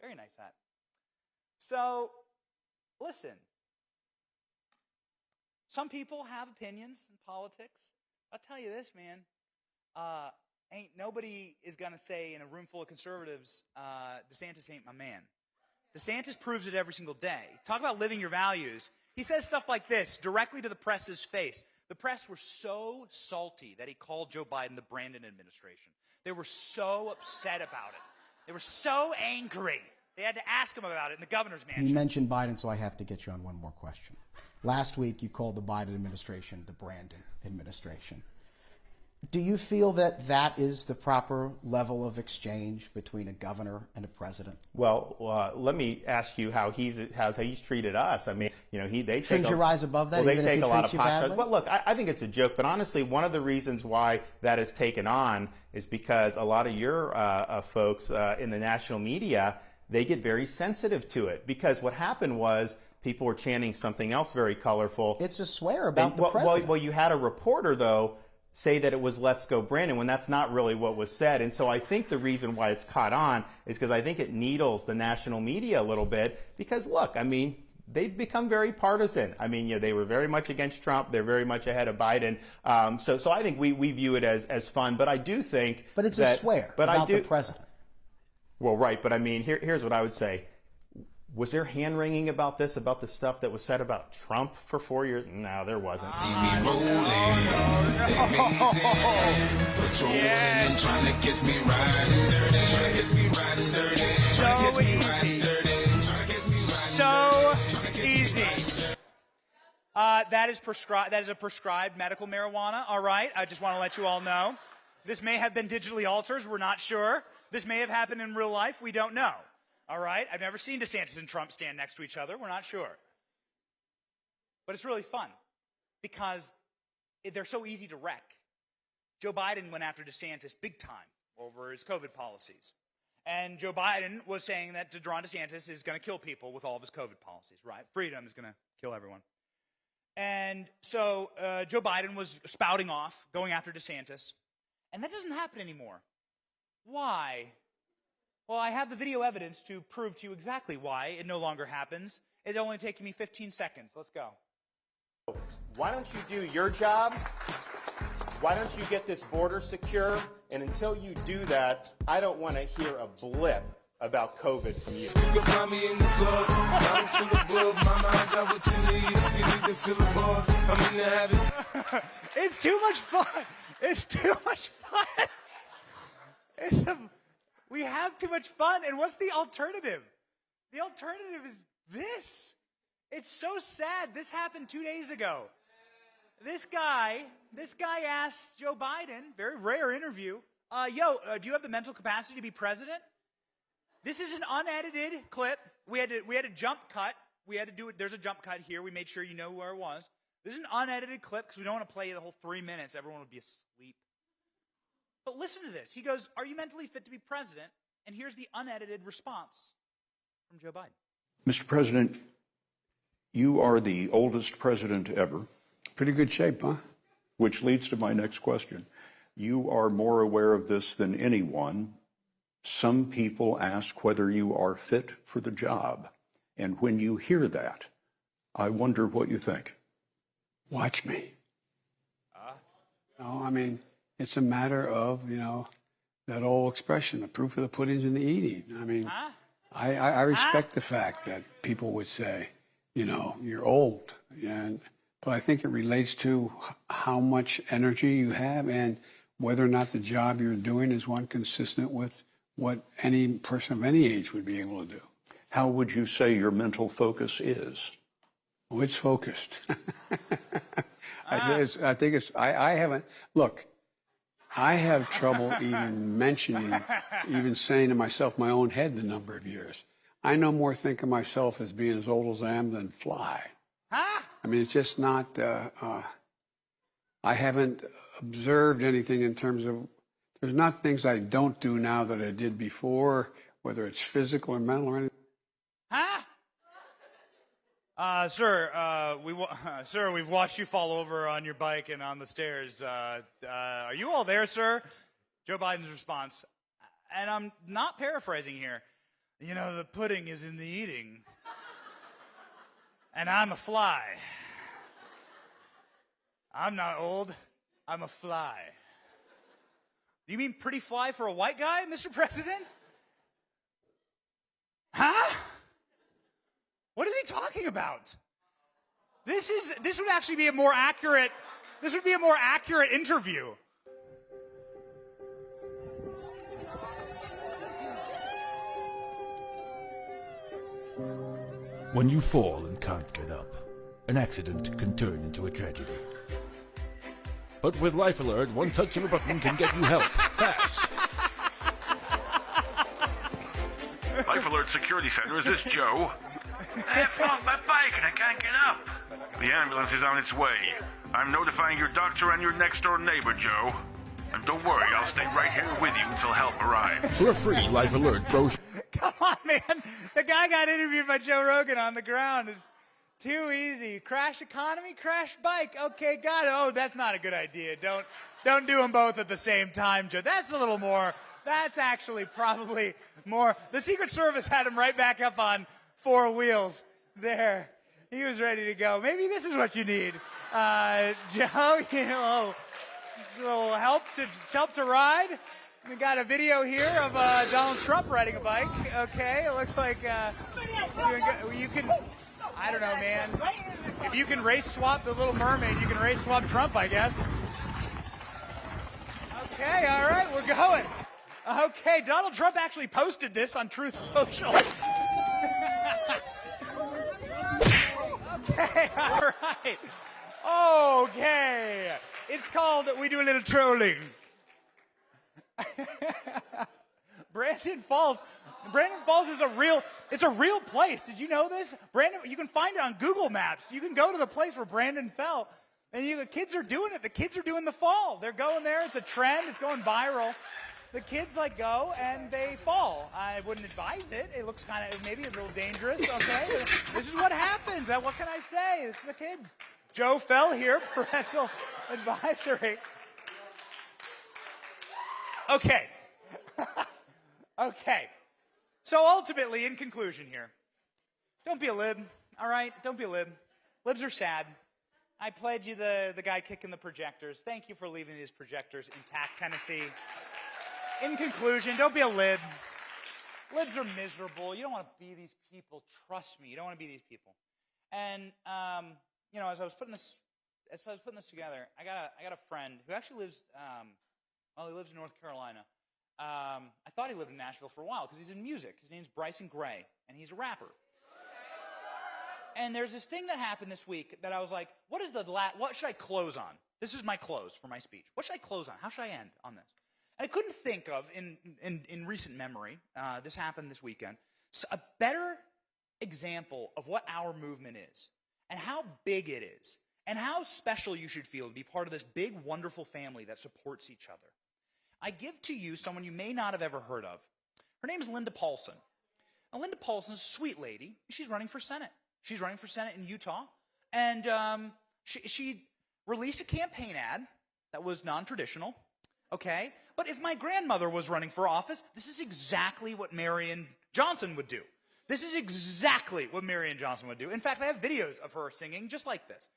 very nice hat. So, listen. Some people have opinions in politics. I'll tell you this, man. Ain't nobody is going to say in a room full of conservatives, DeSantis ain't my man. DeSantis proves it every single day. Talk about living your values. He says stuff like this directly to the press's face. The press were so salty that he called Joe Biden the Brandon administration. They were so upset about it. They were so angry. They had to ask him about it in the governor's mansion. You mentioned Biden, so I have to get you on one more question. Last week, you called the Biden administration the Brandon administration. Do you feel that that is the proper level of exchange between a governor and a president? Well, let me ask you how he's treated us. I mean, they shouldn't you rise above that? Well, even they take if he a lot treats of you pot shots. badly? But look, I think it's a joke. But honestly, one of the reasons why that has taken on is because a lot of your folks in the national media, they get very sensitive to it. Because what happened was people were chanting something else very colorful. It's a swear about the president. Well, you had a reporter though say that it was "Let's go Brandon" when that's not really what was said. And so I think the reason why it's caught on is because I think it needles the national media a little bit. Because look, I mean, they've become very partisan. I mean, they were very much against Trump. They're very much ahead of Biden. So I think we view it as fun. But I do think But it's a swear about the president. Well, right. But I mean, here's what I would say. Was there hand-wringing about this, about the stuff that was said about Trump for 4 years? No, there wasn't. See me rolling, they hating, patrolling, trying to catch me riding dirty, trying to catch me riding dirty, So easy. So easy. That is prescribed. That is a prescribed medical marijuana. All right. I just want to let you all know. This may have been digitally altered. We're not sure. This may have happened in real life. We don't know. All right? I've never seen DeSantis and Trump stand next to each other. We're not sure. But it's really fun because they're so easy to wreck. Joe Biden went after DeSantis big time over his COVID policies. And Joe Biden was saying that Ron DeSantis is going to kill people with all of his COVID policies, right? Freedom is going to kill everyone. And so Joe Biden was spouting off, going after DeSantis. And that doesn't happen anymore. Why? Well, I have the video evidence to prove to you exactly why it no longer happens. It's only taking me 15 seconds. Let's go. Why don't you do your job? Why don't you get this border secure? And until you do that, I don't want to hear a blip about COVID from you. You can find me in the club, I'm full of bug, mama, I got what you need, you need to feel the buzz, I'm in the habit. It's too much fun. It's too much fun. We have too much fun, and what's the alternative? The alternative is this. It's so sad. This happened 2 days ago. This guy asked Joe Biden, very rare interview, do you have the mental capacity to be president? This is an unedited clip. We had a jump cut. We had to do it. There's a jump cut here. We made sure you know where it was. This is an unedited clip because we don't want to play the whole 3 minutes. Everyone would be asleep. But listen to this. He goes, "Are you mentally fit to be president?" And here's the unedited response from Joe Biden. Mr. President, you are the oldest president ever. Pretty good shape, huh? Which leads to my next question. You are more aware of this than anyone. Some people ask whether you are fit for the job. And when you hear that, I wonder what you think. Watch me. No, I mean, it's a matter of, that old expression, the proof of the pudding's in the eating. I mean, I respect the fact that people would say, you're old. But I think it relates to how much energy you have and whether or not the job you're doing is one consistent with what any person of any age would be able to do. How would you say your mental focus is? Oh, it's focused. I haven't, look, I have trouble even saying to myself my own head the number of years. I no more think of myself as being as old as I am than fly. I mean, it's just not, I haven't observed anything in terms of, there's not things I don't do now that I did before, whether it's physical or mental or anything. Sir, we've watched you fall over on your bike and on the stairs. Are you all there, sir? Joe Biden's response, and I'm not paraphrasing here. The pudding is in the eating, and I'm a fly. I'm not old. I'm a fly. Do you mean pretty fly for a white guy, Mr. President? What is he talking about? This would actually be a more accurate interview. When you fall and can't get up, an accident can turn into a tragedy. But with Life Alert, one touch of a button can get you help fast. Life Alert Security Center, is this Joe? I have fallen my bike and I can't get up. The ambulance is on its way. I'm notifying your doctor and your next door neighbor, Joe. And don't worry, I'll stay right here with you until help arrives. For a free Life Alert brochure. Come on, man. The guy got interviewed by Joe Rogan on the ground. It's too easy. Crash economy, crash bike. Okay, got it. Oh, that's not a good idea. Don't do them both at the same time, Joe. That's a little more. That's actually probably more. The Secret Service had him right back up on 4 wheels there. He was ready to go. Maybe this is what you need. Joe, a little help to ride. We got a video here of Donald Trump riding a bike. Okay, it looks like you can, I don't know, man. If you can race swap the Little Mermaid, you can race swap Trump, I guess. Okay, all right, we're going. Okay, Donald Trump actually posted this on Truth Social. Okay, all right. Okay. It's called We Do a Little Trolling. Brandon Falls is it's a real place. Did you know this? You can find it on Google Maps. You can go to the place where Brandon fell. And the kids are doing it. The kids are doing the fall. They're going there. It's a trend. It's going viral. The kids go and they fall. I wouldn't advise it. It looks kind of maybe a little dangerous. Okay, this is what happens. What can I say? This is the kids. Joe fell here. Parental advisory. Okay. Okay. So ultimately, in conclusion here, don't be a lib. All right, don't be a lib. Libs are sad. I pledge you the guy kicking the projectors. Thank you for leaving these projectors intact, Tennessee. In conclusion, don't be a lib. Libs are miserable. You don't want to be these people. Trust me, you don't want to be these people. And as I was putting this together, I got a friend who actually lives. He lives in North Carolina. I thought he lived in Nashville for a while because he's in music. His name's Bryson Gray, and he's a rapper. And there's this thing that happened this week that I was like, what should I close on? This is my close for my speech. What should I close on? How should I end on this? And I couldn't think of, in recent memory, this happened this weekend, a better example of what our movement is and how big it is and how special you should feel to be part of this big, wonderful family that supports each other. I give to you someone you may not have ever heard of. Her name is Linda Paulson. Now, Linda Paulson is a sweet lady. She's running for Senate. She's running for Senate in Utah. And she released a campaign ad that was non-traditional, okay? But if my grandmother was running for office, this is exactly what Marion Johnson would do. This is exactly what Marion Johnson would do. In fact, I have videos of her singing just like this.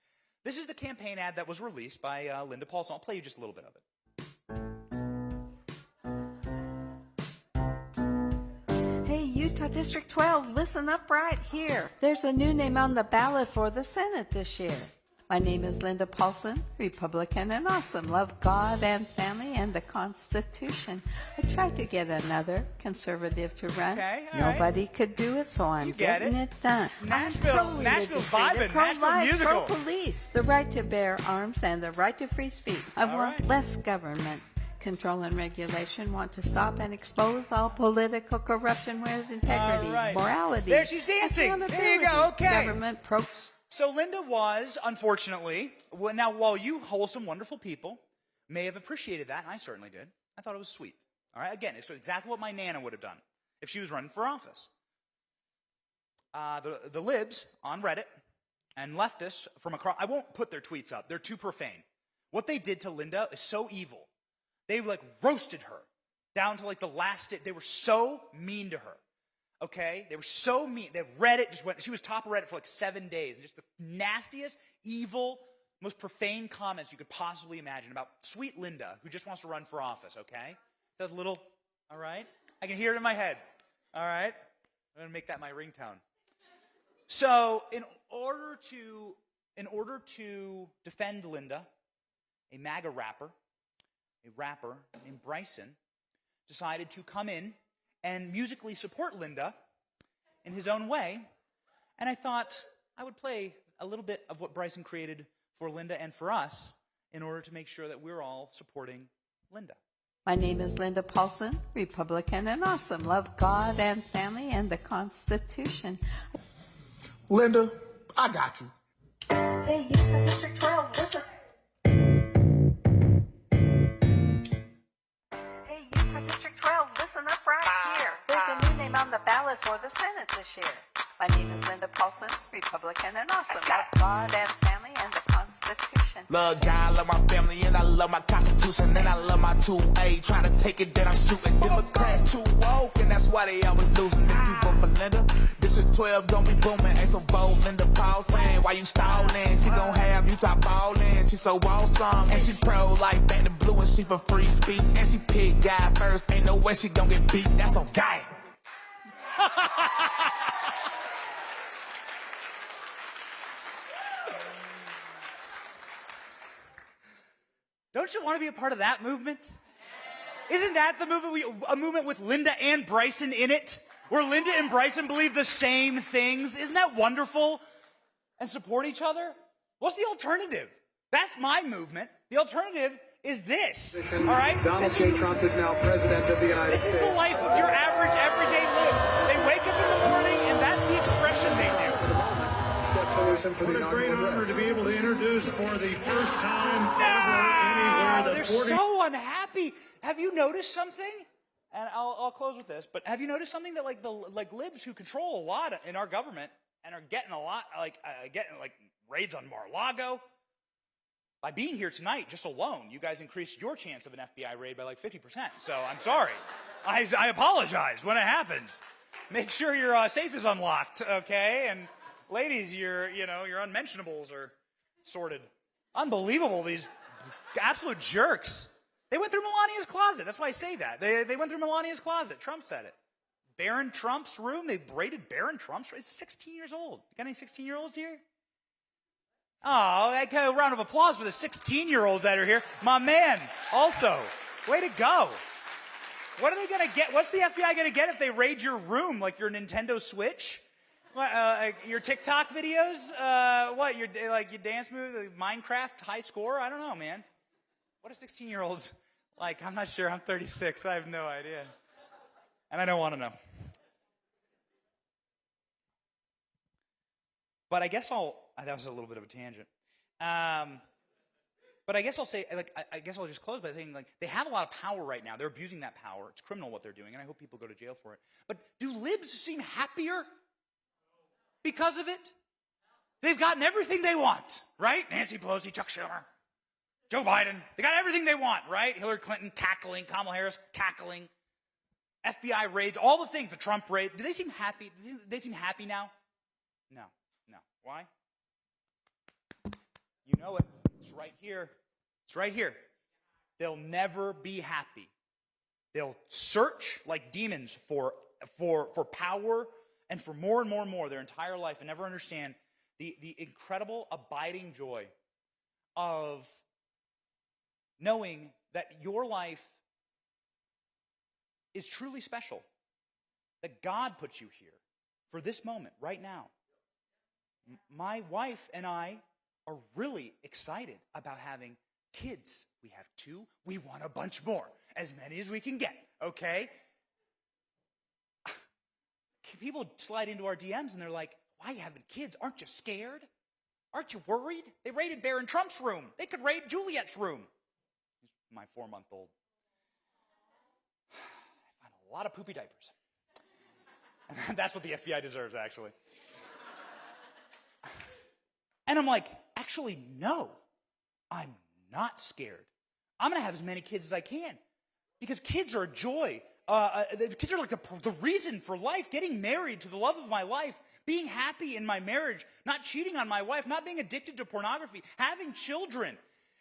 This is the campaign ad that was released by Linda Paulson. I'll play you just a little bit of it. Hey, Utah District 12, listen up right here. There's a new name on the ballot for the Senate this year. My name is Linda Paulson, Republican and awesome. Love God and family and the Constitution. I tried to get another conservative to run. Okay, Nobody could do it, so I'm getting it done. Nashville's vibing, Nashville musical. Pro-police, the right to bear arms and the right to free speech. I want less government control and regulation, want to stop and expose all political corruption with integrity, morality. There she's dancing. There you go, okay. Government So Linda was, unfortunately, now while you wholesome, wonderful people may have appreciated that, and I certainly did, I thought it was sweet. All right, again, it's exactly what my Nana would have done if she was running for office. The libs on Reddit and leftists from across, I won't put their tweets up, they're too profane. What they did to Linda is so evil. They roasted her down to the last, they were so mean to her. Okay, they were so mean. Reddit just went. She was top of Reddit for 7 days, and just the nastiest, evil, most profane comments you could possibly imagine about sweet Linda, who just wants to run for office. Okay, does a little. All right, I can hear it in my head. All right, I'm gonna make that my ringtone. So, in order to defend Linda, a MAGA rapper named Bryson, decided to come in and musically support Linda in his own way. And I thought I would play a little bit of what Bryson created for Linda and for us in order to make sure that we're all supporting Linda. My name is Linda Paulson, Republican and awesome. Love God and family and the Constitution. Linda, I got you. Hey, Utah District 12, listen. Hey, Utah District 12, listen up right here. There's a new name on the ballot for the Senate this year. My name is Linda Paulson, Republican and awesome. Love God and family and the Constitution. Love God, love my family, and I love my Constitution, and I love my 2A. Trying to take it, then I'm shooting. Democrats too woke, and that's why they always losing. If you vote for Linda, District 12 gonna be booming. Ain't so bold, Linda Paulson. Why you stalling? She gon' have Utah ballin'. She so awesome, and she pro-life, bang the blue, and she for free speech. And she pick God first, ain't no way she gon' get beat. That's on game. Don't you want to be a part of that movement? Isn't that the movement, a movement with Linda and Bryson in it? Where Linda and Bryson believe the same things? Isn't that wonderful? And support each other? What's the alternative? That's my movement. The alternative is this. All right? Donald J. Trump is now president of the United States. This is the life of your average, everyday live. They wake up in the morning, and that's the expression they do. What a great honor to be able to introduce for the first time ever anywhere. They're so unhappy. Have you noticed something? And I'll close with this. But have you noticed something that the libs who control a lot in our government and are getting a lot getting raids on Mar-a-Lago? By being here tonight, just alone, you guys increased your chance of an FBI raid by 50%. So I'm sorry. I apologize when it happens. Make sure your safe is unlocked, okay? And ladies, your unmentionables are sorted. Unbelievable, these absolute jerks. They went through Melania's closet. That's why I say that. They went through Melania's closet. Trump said it. Barron Trump's room. They raided Barron Trump's room. It's 16 years old. You got any 16-year-olds here? Oh, okay, a round of applause for the 16-year-olds that are here. My man, also. Way to go. What are they going to get? What's the FBI going to get if they raid your room, like your Nintendo Switch? What, your TikTok videos? What, your dance moves, Minecraft high score? I don't know, man. What are 16-year-olds Like, I'm not sure. I'm 36. I have no idea. And I don't want to know. But I guess that was a little bit of a tangent. But I guess I'll say, like, I guess I'll just close by saying, like, they have a lot of power right now. They're abusing that power. It's criminal what they're doing, and I hope people go to jail for it. But do libs seem happier because of it? They've gotten everything they want, right? Nancy Pelosi, Chuck Schumer, Joe Biden. They got everything they want, right? Hillary Clinton cackling, Kamala Harris cackling, FBI raids, all the things, the Trump raid. Do they seem happy? Do they seem happy now? No. Why? You know it. It's right here. It's right here. They'll never be happy. They'll search like demons for power and for more and more and more their entire life and never understand the incredible abiding joy of knowing that your life is truly special. That God put you here for this moment, right now. My wife and I are really excited about having kids. We have 2. We want a bunch more. As many as we can get, okay? People slide into our DMs and they're like, why are you having kids? Aren't you scared? Aren't you worried? They raided Barron Trump's room. They could raid Juliet's room. My 4-month-old. I find a lot of poopy diapers. That's what the FBI deserves, actually. And I'm like, actually, no, I'm not scared. I'm going to have as many kids as I can because kids are a joy. Kids are like the reason for life, getting married to the love of my life, being happy in my marriage, not cheating on my wife, not being addicted to pornography, having children.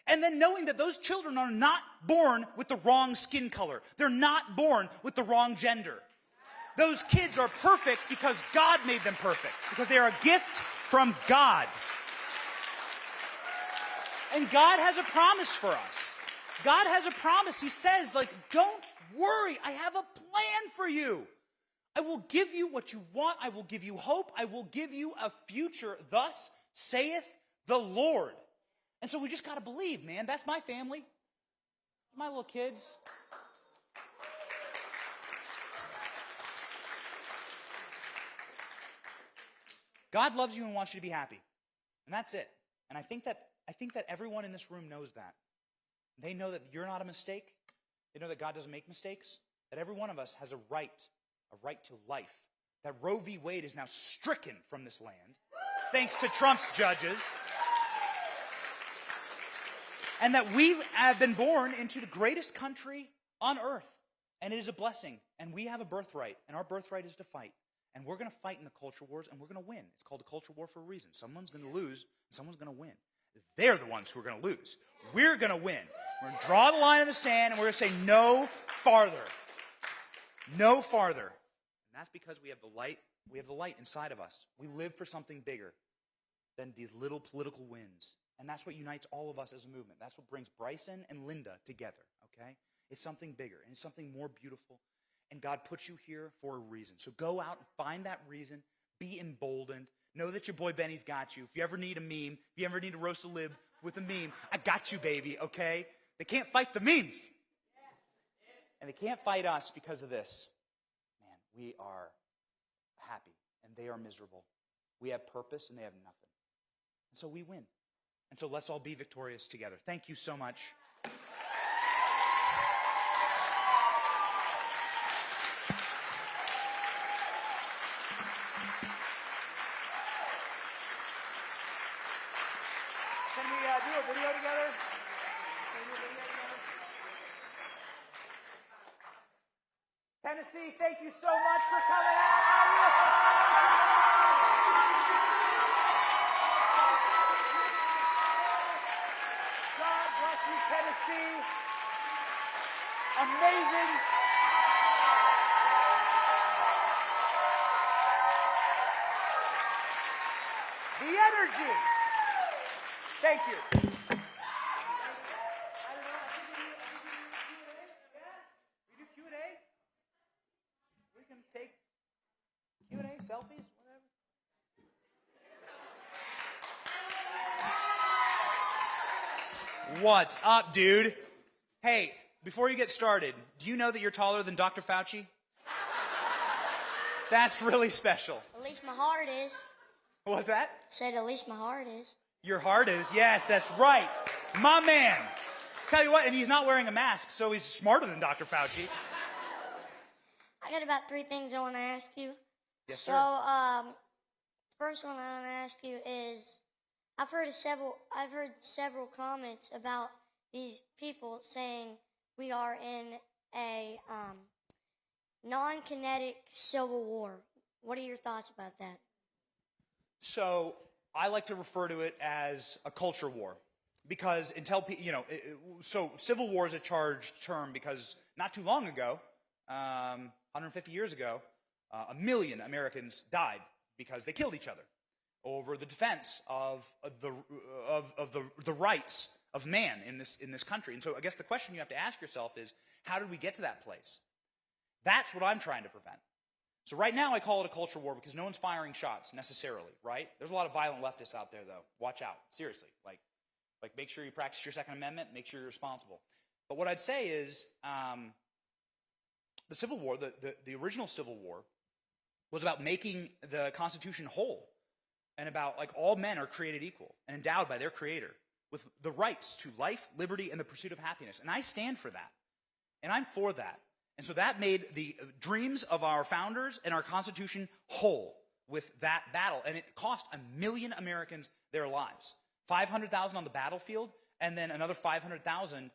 And then knowing that those children are not born with the wrong skin color. They're not born with the wrong gender. Those kids are perfect because God made them perfect, because they are a gift from God. And God has a promise for us. God has a promise. He says, like, don't worry. I have a plan for you. I will give you what you want. I will give you hope. I will give you a future. Thus saith the Lord. And so we just got to believe, man. That's my family. My little kids. God loves you and wants you to be happy. And that's it. And I think that everyone in this room knows that. They know that you're not a mistake. They know that God doesn't make mistakes. That every one of us has a right to life. That Roe v. Wade is now stricken from this land, thanks to Trump's judges. And that we have been born into the greatest country on earth. And it is a blessing. And we have a birthright. And our birthright is to fight. And we're going to fight in the culture wars, and we're going to win. It's called a culture war for a reason. Someone's going to lose, and someone's going to win. They're the ones who are going to lose. We're going to win. We're going to draw the line in the sand, and we're going to say no farther. No farther. And that's because we have the light. We have the light inside of us. We live for something bigger than these little political wins. And that's what unites all of us as a movement. That's what brings Bryson and Linda together, okay? It's something bigger, and it's something more beautiful. And God put you here for a reason. So go out and find that reason. Be emboldened. Know that your boy Benny's got you. If you ever need a meme, if you ever need to roast a lib with a meme, I got you, baby, okay? They can't fight the memes. And they can't fight us because of this. Man, we are happy, and they are miserable. We have purpose, and they have nothing. And so we win. And so let's all be victorious together. Thank you so much. Can we do a video together? Tennessee, thank you so much for coming out. God bless you, Tennessee. Amazing. The energy. Thank you. We do Q&A? We can take Q&A, selfies, whatever. What's up, dude? Hey, before you get started, do you know that you're taller than Dr. Fauci? That's really special. At least my heart is. What was that? Said at least my heart is. Your heart is? Yes, that's right. My man. Tell you what, and he's not wearing a mask, so he's smarter than Dr. Fauci. I got about 3 things I want to ask you. Yes, sir. So, first one I want to ask you is, I've heard several comments about these people saying we are in a non-kinetic civil war. What are your thoughts about that? So I like to refer to it as a culture war, because so civil war is a charged term because not too long ago, 150 years ago, 1 million Americans died because they killed each other over the defense of the rights of man in this country. And so I guess the question you have to ask yourself is, how did we get to that place? That's what I'm trying to prevent. So right now I call it a culture war because no one's firing shots necessarily, right? There's a lot of violent leftists out there, though. Watch out. Seriously. Like make sure you practice your Second Amendment, make sure you're responsible. But what I'd say is the Civil War, the original Civil War, was about making the Constitution whole and about all men are created equal and endowed by their Creator with the rights to life, liberty, and the pursuit of happiness. And I stand for that. And I'm for that. And so that made the dreams of our founders and our Constitution whole with that battle. And it cost 1 million Americans their lives. 500,000 on the battlefield, and then another 500,000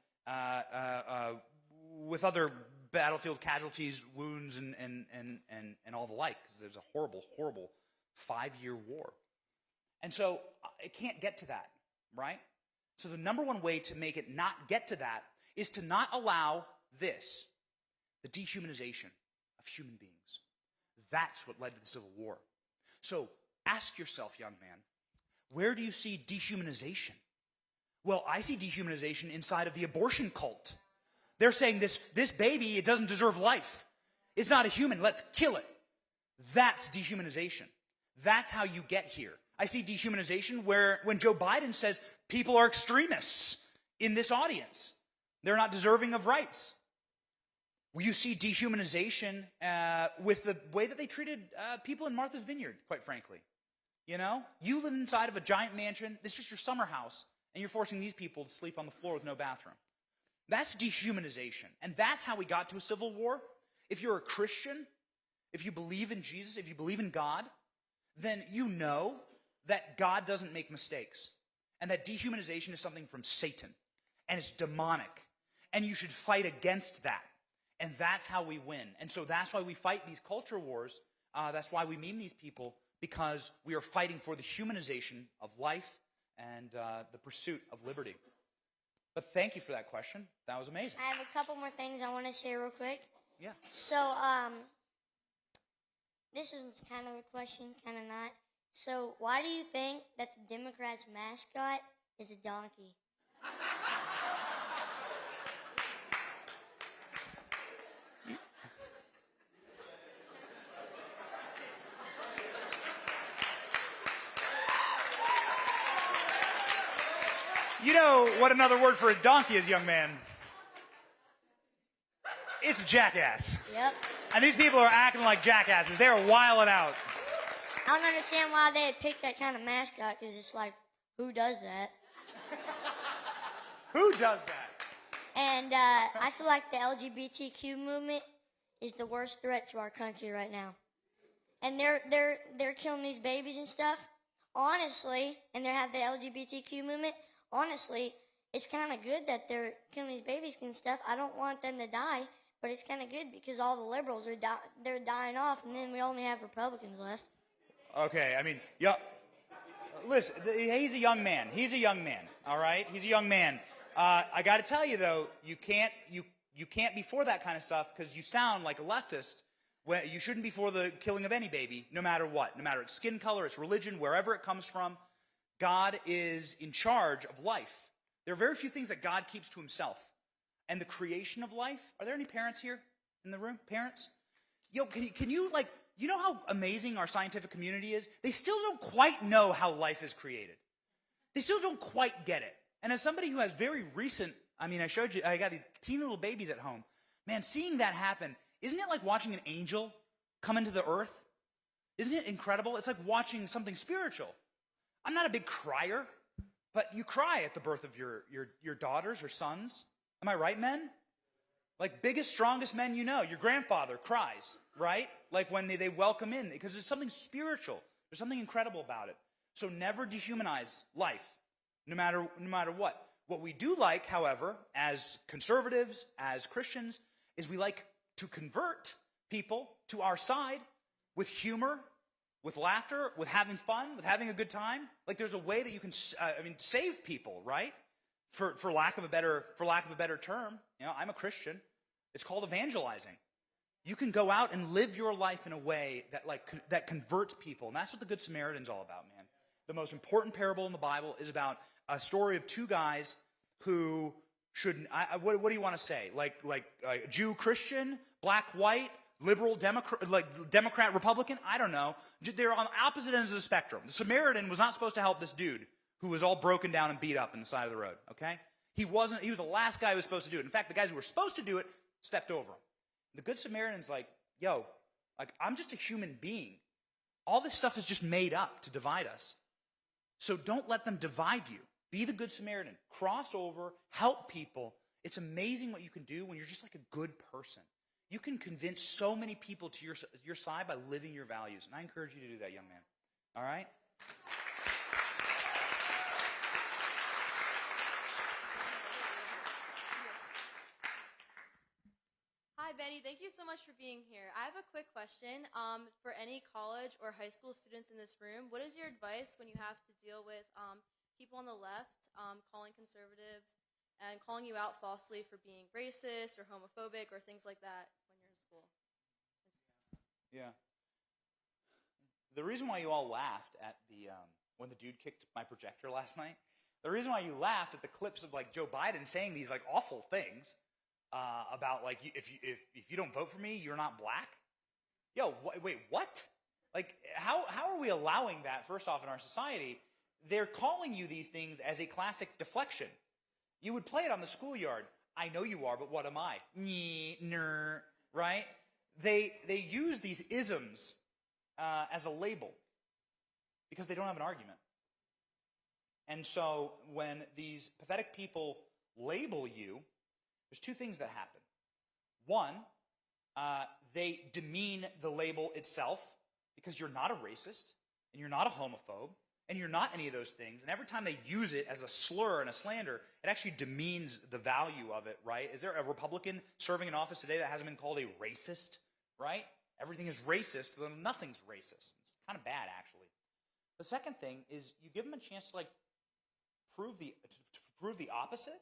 with other battlefield casualties, wounds, and all the like, because there's a horrible, horrible 5-year war. And so it can't get to that, right? So the number one way to make it not get to that is to not allow this, the dehumanization of human beings. That's what led to the Civil War. So ask yourself, young man, where do you see dehumanization? Well, I see dehumanization inside of the abortion cult. They're saying this baby, it doesn't deserve life. It's not a human. Let's kill it. That's dehumanization. That's how you get here. I see dehumanization when Joe Biden says people are extremists in this audience. They're not deserving of rights. You see dehumanization with the way that they treated people in Martha's Vineyard, quite frankly. You know? You live inside of a giant mansion. This is just your summer house, and you're forcing these people to sleep on the floor with no bathroom. That's dehumanization. And that's how we got to a civil war. If you're a Christian, if you believe in Jesus, if you believe in God, then you know that God doesn't make mistakes. And that dehumanization is something from Satan. And it's demonic. And you should fight against that. And that's how we win. And so that's why we fight these culture wars. That's why we meme these people, because we are fighting for the humanization of life and the pursuit of liberty. But thank you for that question. That was amazing. I have a couple more things I want to say real quick. Yeah. So, this one's kind of a question, kind of not. So, why do you think that the Democrats' mascot is a donkey? You know what another word for a donkey is, young man? It's a jackass. Yep. And these people are acting like jackasses. They're wilding out. I don't understand why they had picked that kind of mascot, because it's like, who does that? Who does that? And I feel like the LGBTQ movement is the worst threat to our country right now. And they're killing these babies and stuff. Honestly, and they have the LGBTQ movement. Honestly, it's kind of good that they're killing these babies and stuff. I don't want them to die, but it's kind of good because all the liberals are they're dying off, and then we only have Republicans left. Okay, I mean, yeah. Listen, he's a young man. He's a young man. All right, he's a young man. I got to tell you though, you can't be for that kind of stuff because you sound like a leftist. You shouldn't be for the killing of any baby, no matter what, no matter its skin color, its religion, wherever it comes from. God is in charge of life. There are very few things that God keeps to himself. And the creation of life, are there any parents here in the room? Parents? Yo, can you you know how amazing our scientific community is? They still don't quite know how life is created. They still don't quite get it. And as somebody who has very recent I mean, I showed you, I got these teeny little babies at home. Man, seeing that happen, isn't it like watching an angel come into the earth? Isn't it incredible? It's like watching something spiritual. I'm not a big crier, but you cry at the birth of your daughters or sons. Am I right, men? Like biggest, strongest men you know, your grandfather cries, right? Like when they welcome in, because there's something spiritual. There's something incredible about it. So never dehumanize life, no matter what. What we do like, however, as conservatives, as Christians, is we like to convert people to our side with humor, with laughter, with having fun, with having a good time. Like there's a way that you can, save people, right? For lack of a better term. You know, I'm a Christian. It's called evangelizing. You can go out and live your life in a way that converts people, and that's what the Good Samaritan's all about, man. The most important parable in the Bible is about a story of two guys who should, what do you want to say? Like Jew, Christian, black, white, liberal, Democrat, Republican? I don't know. They're on opposite ends of the spectrum. The Samaritan was not supposed to help this dude who was all broken down and beat up in the side of the road, okay? He was the last guy who was supposed to do it. In fact, the guys who were supposed to do it stepped over him. The Good Samaritan's like, yo, I'm just a human being. All this stuff is just made up to divide us. So don't let them divide you. Be the Good Samaritan. Cross over, help people. It's amazing what you can do when you're just like a good person. You can convince so many people to your side by living your values. And I encourage you to do that, young man. All right? Hi, Benny. Thank you so much for being here. I have a quick question. For any college or high school students in this room, what is your advice when you have to deal with people on the left calling conservatives and calling you out falsely for being racist or homophobic or things like that when you're in school? Yeah. The reason why you all laughed at when the dude kicked my projector last night, the reason why you laughed at the clips of like Joe Biden saying these like awful things about like if you don't vote for me, you're not black. Yo, wait, what? Like how are we allowing that? First off, in our society, they're calling you these things as a classic deflection. You would play it on the schoolyard. I know you are, but what am I? Ner, right? They use these isms as a label because they don't have an argument. And so when these pathetic people label you, there's two things that happen. One, they demean the label itself because you're not a racist and you're not a homophobe and you're not any of those things. And every time they use it as a slur and a slander, it actually demeans the value of it, right? Is there a Republican serving in office today that hasn't been called a racist, right? Everything is racist, then nothing's racist. It's kind of bad, actually. The second thing is you give them a chance to prove the opposite.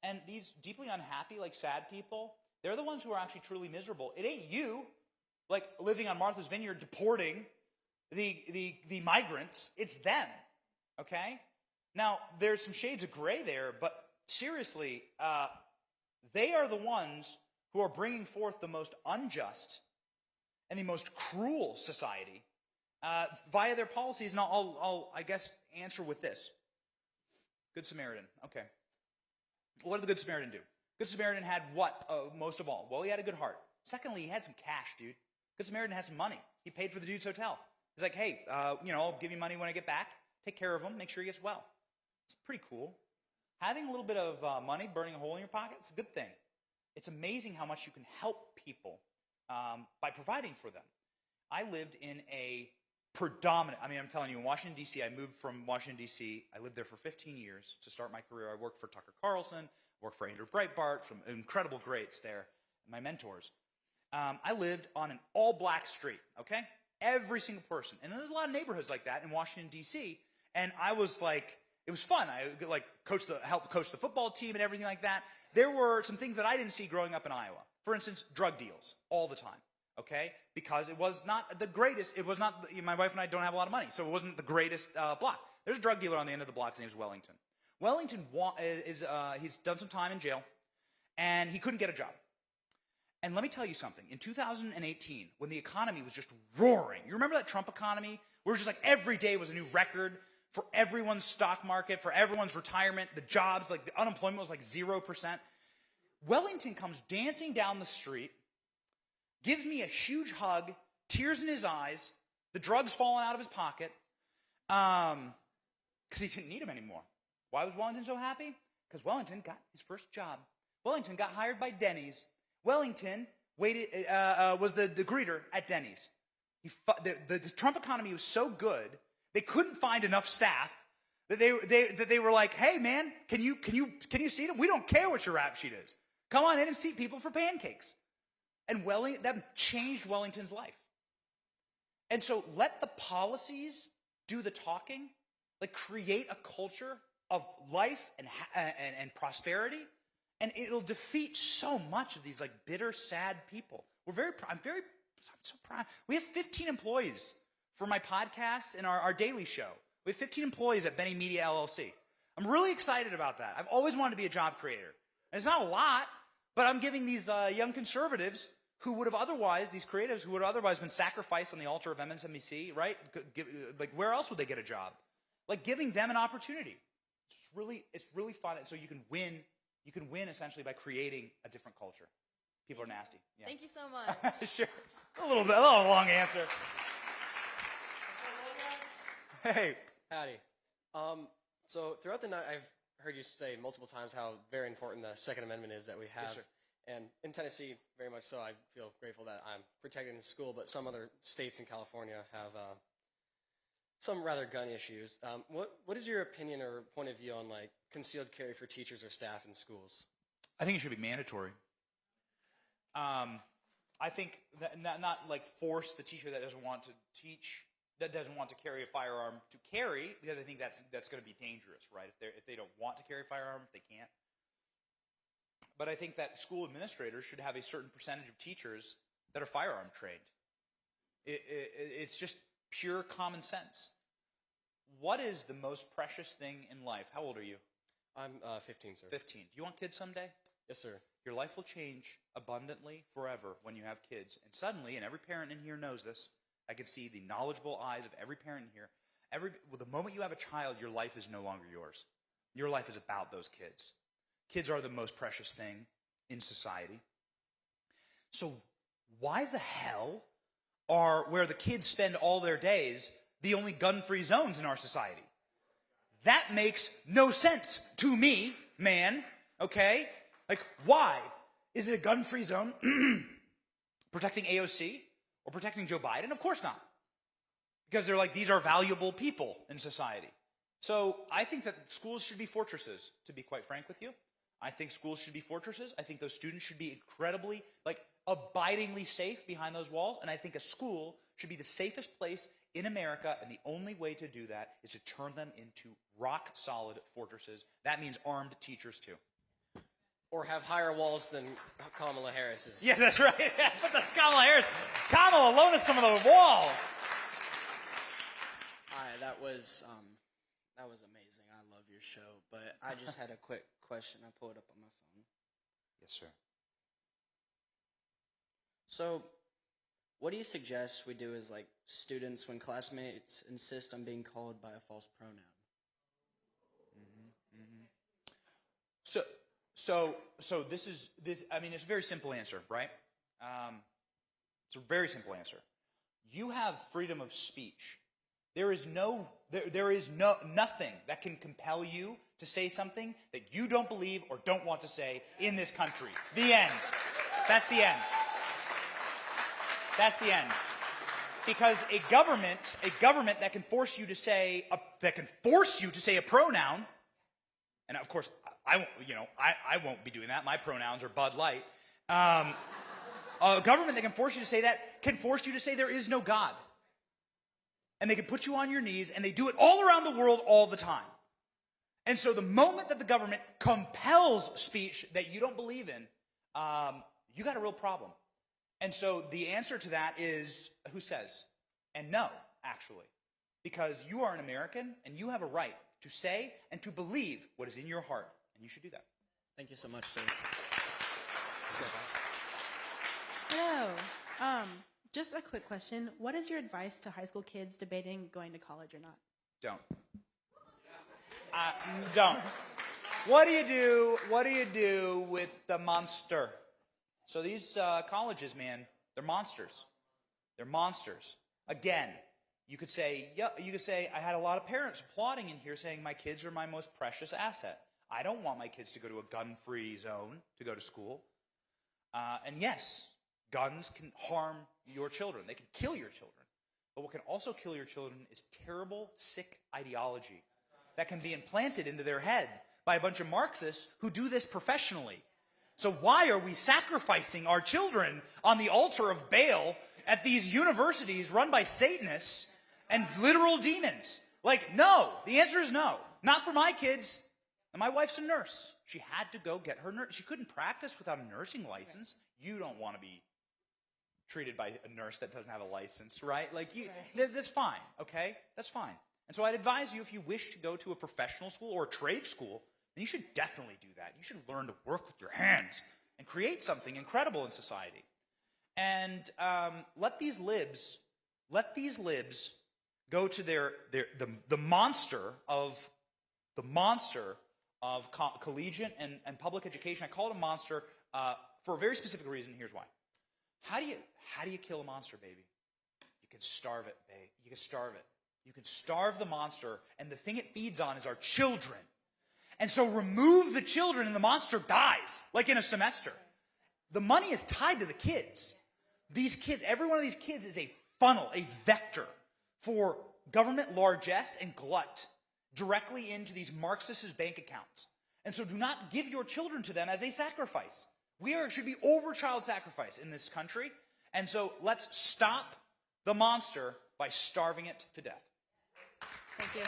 And these deeply unhappy, sad people, they're the ones who are actually truly miserable. It ain't you, living on Martha's Vineyard, deporting the migrants. It's them, okay? Now, there's some shades of gray there, but seriously, they are the ones who are bringing forth the most unjust and the most cruel society via their policies. And I'll I guess, answer with this. Good Samaritan, okay. What did the Good Samaritan do? Good Samaritan had what most of all? Well, he had a good heart. Secondly, he had some cash, dude. Good Samaritan had some money. He paid for the dude's hotel. He's like, hey, I'll give you money when I get back. Take care of him. Make sure he gets well. It's pretty cool. Having a little bit of money burning a hole in your pocket, it's a good thing. It's amazing how much you can help people by providing for them. I lived in a I'm telling you, in Washington, D.C., I moved from Washington, D.C. I lived there for 15 years to start my career. I worked for Tucker Carlson, worked for Andrew Breitbart, from incredible greats there, my mentors. I lived on an all-black street, okay? Every single person. And there's a lot of neighborhoods like that in Washington, D.C., and I was it was fun. I helped coach the football team and everything like that. There were some things that I didn't see growing up in Iowa. For instance, drug deals all the time. Okay, because it was not the greatest. It was not. My wife and I don't have a lot of money, so it wasn't the greatest block. There's a drug dealer on the end of the block. His name's Wellington. Wellington he's done some time in jail, and he couldn't get a job. And let me tell you something. In 2018, when the economy was just roaring, you remember that Trump economy? Where just every day was a new record for everyone's stock market, for everyone's retirement, the jobs, like the unemployment was like 0%. Wellington comes dancing down the street, gives me a huge hug, tears in his eyes, the drugs falling out of his pocket, because he didn't need them anymore. Why was Wellington so happy? Because Wellington got his first job. Wellington got hired by Denny's. Wellington was the greeter at Denny's. The Trump economy was so good, they couldn't find enough staff that they were like, hey man, can you seat them? We don't care what your rap sheet is. Come on in and seat people for pancakes. And that changed Wellington's life. And so let the policies do the talking, like create a culture of life and prosperity, and it'll defeat so much of these like bitter, sad people. I'm so proud. We have 15 employees for my podcast and our daily show. We have 15 employees at Benny Media LLC. I'm really excited about that. I've always wanted to be a job creator. And it's not a lot, but I'm giving these young conservatives who would have otherwise, these creatives who would have otherwise been sacrificed on the altar of MSNBC, right? Like, where else would they get a job? Like, giving them an opportunity. It's really fun. So you can win essentially by creating a different culture. People are nasty. Yeah. Thank you so much. Sure. A little long answer. Hey. Howdy. So throughout the night, I've heard you say multiple times how very important the Second Amendment is that we have. Yes, sir. And in Tennessee, very much so, I feel grateful that I'm protected in school, but some other states in California have some rather gun issues. What is your opinion or point of view on like concealed carry for teachers or staff in schools? I think it should be mandatory. I think that not like force the teacher that doesn't want to teach, that doesn't want to carry a firearm to carry, because I think that's going to be dangerous, right? If they don't want to carry a firearm, if they can't. But I think that school administrators should have a certain percentage of teachers that are firearm trained. It's just pure common sense. What is the most precious thing in life? How old are you? I'm 15, sir. 15. Do you want kids someday? Yes, sir. Your life will change abundantly forever when you have kids. And suddenly, and every parent in here knows this, I can see the knowledgeable eyes of every parent in here. The moment you have a child, your life is no longer yours. Your life is about those kids. Kids are the most precious thing in society. So why the hell are where the kids spend all their days the only gun-free zones in our society? That makes no sense to me, man. Okay? Like, why? Is it a gun-free zone protecting AOC or protecting Joe Biden? Of course not. Because they're like, these are valuable people in society. So I think that schools should be fortresses, to be quite frank with you. I think schools should be fortresses. I think those students should be incredibly, like, abidingly safe behind those walls. And I think a school should be the safest place in America. And the only way to do that is to turn them into rock-solid fortresses. That means armed teachers, too. Or have higher walls than Kamala Harris's. Yeah, that's right. But that's Kamala Harris. Kamala, loan us some of the wall. All right, that was amazing. I love your show. But I just had a quick question. I pulled it up on my phone. Yes, sir. So, what do you suggest we do as like students when classmates insist on being called by a false pronoun? So this. I mean, it's a very simple answer, right? It's a very simple answer. You have freedom of speech. There is nothing that can compel you to say something that you don't believe or don't want to say in this country. The end. That's the end. That's the end. Because a government that can force you to say a pronoun, and of course I won't be doing that. My pronouns are Bud Light. A government that can force you to say that can force you to say there is no God. And they can put you on your knees, and they do it all around the world all the time. And so the moment that the government compels speech that you don't believe in, you got a real problem. And so the answer to that is, who says? And no, actually. Because you are an American, and you have a right to say and to believe what is in your heart. And you should do that. Thank you so much, sir. Hello. Just a quick question. What is your advice to high school kids debating going to college or not? Don't. Don't. What do you do with the monster? So these colleges, man, they're monsters. They're monsters. Again, you could say, I had a lot of parents applauding in here saying my kids are my most precious asset. I don't want my kids to go to a gun-free zone to go to school. And yes, guns can harm your children. They can kill your children. But what can also kill your children is terrible, sick ideology that can be implanted into their head by a bunch of Marxists who do this professionally. So why are we sacrificing our children on the altar of Baal at these universities run by Satanists and literal demons? Like, no. The answer is no. Not for my kids. And my wife's a nurse. She had to go get her nurse. She couldn't practice without a nursing license. You don't want to be treated by a nurse that doesn't have a license, right? Like, that's fine, okay? That's fine. And so I'd advise you, if you wish to go to a professional school or a trade school, then you should definitely do that. You should learn to work with your hands and create something incredible in society. And let these libs go to the monster of collegiate and public education. I call it a monster for a very specific reason. Here's why. How do you kill a monster, baby? You can starve it, babe. You can starve it. You can starve the monster, and the thing it feeds on is our children. And so remove the children, and the monster dies, like in a semester. The money is tied to the kids. These kids, every one of these kids is a funnel, a vector for government largesse and glut directly into these Marxist bank accounts. And so do not give your children to them as a sacrifice. Should be over child sacrifice in this country. And so let's stop the monster by starving it to death. Thank you.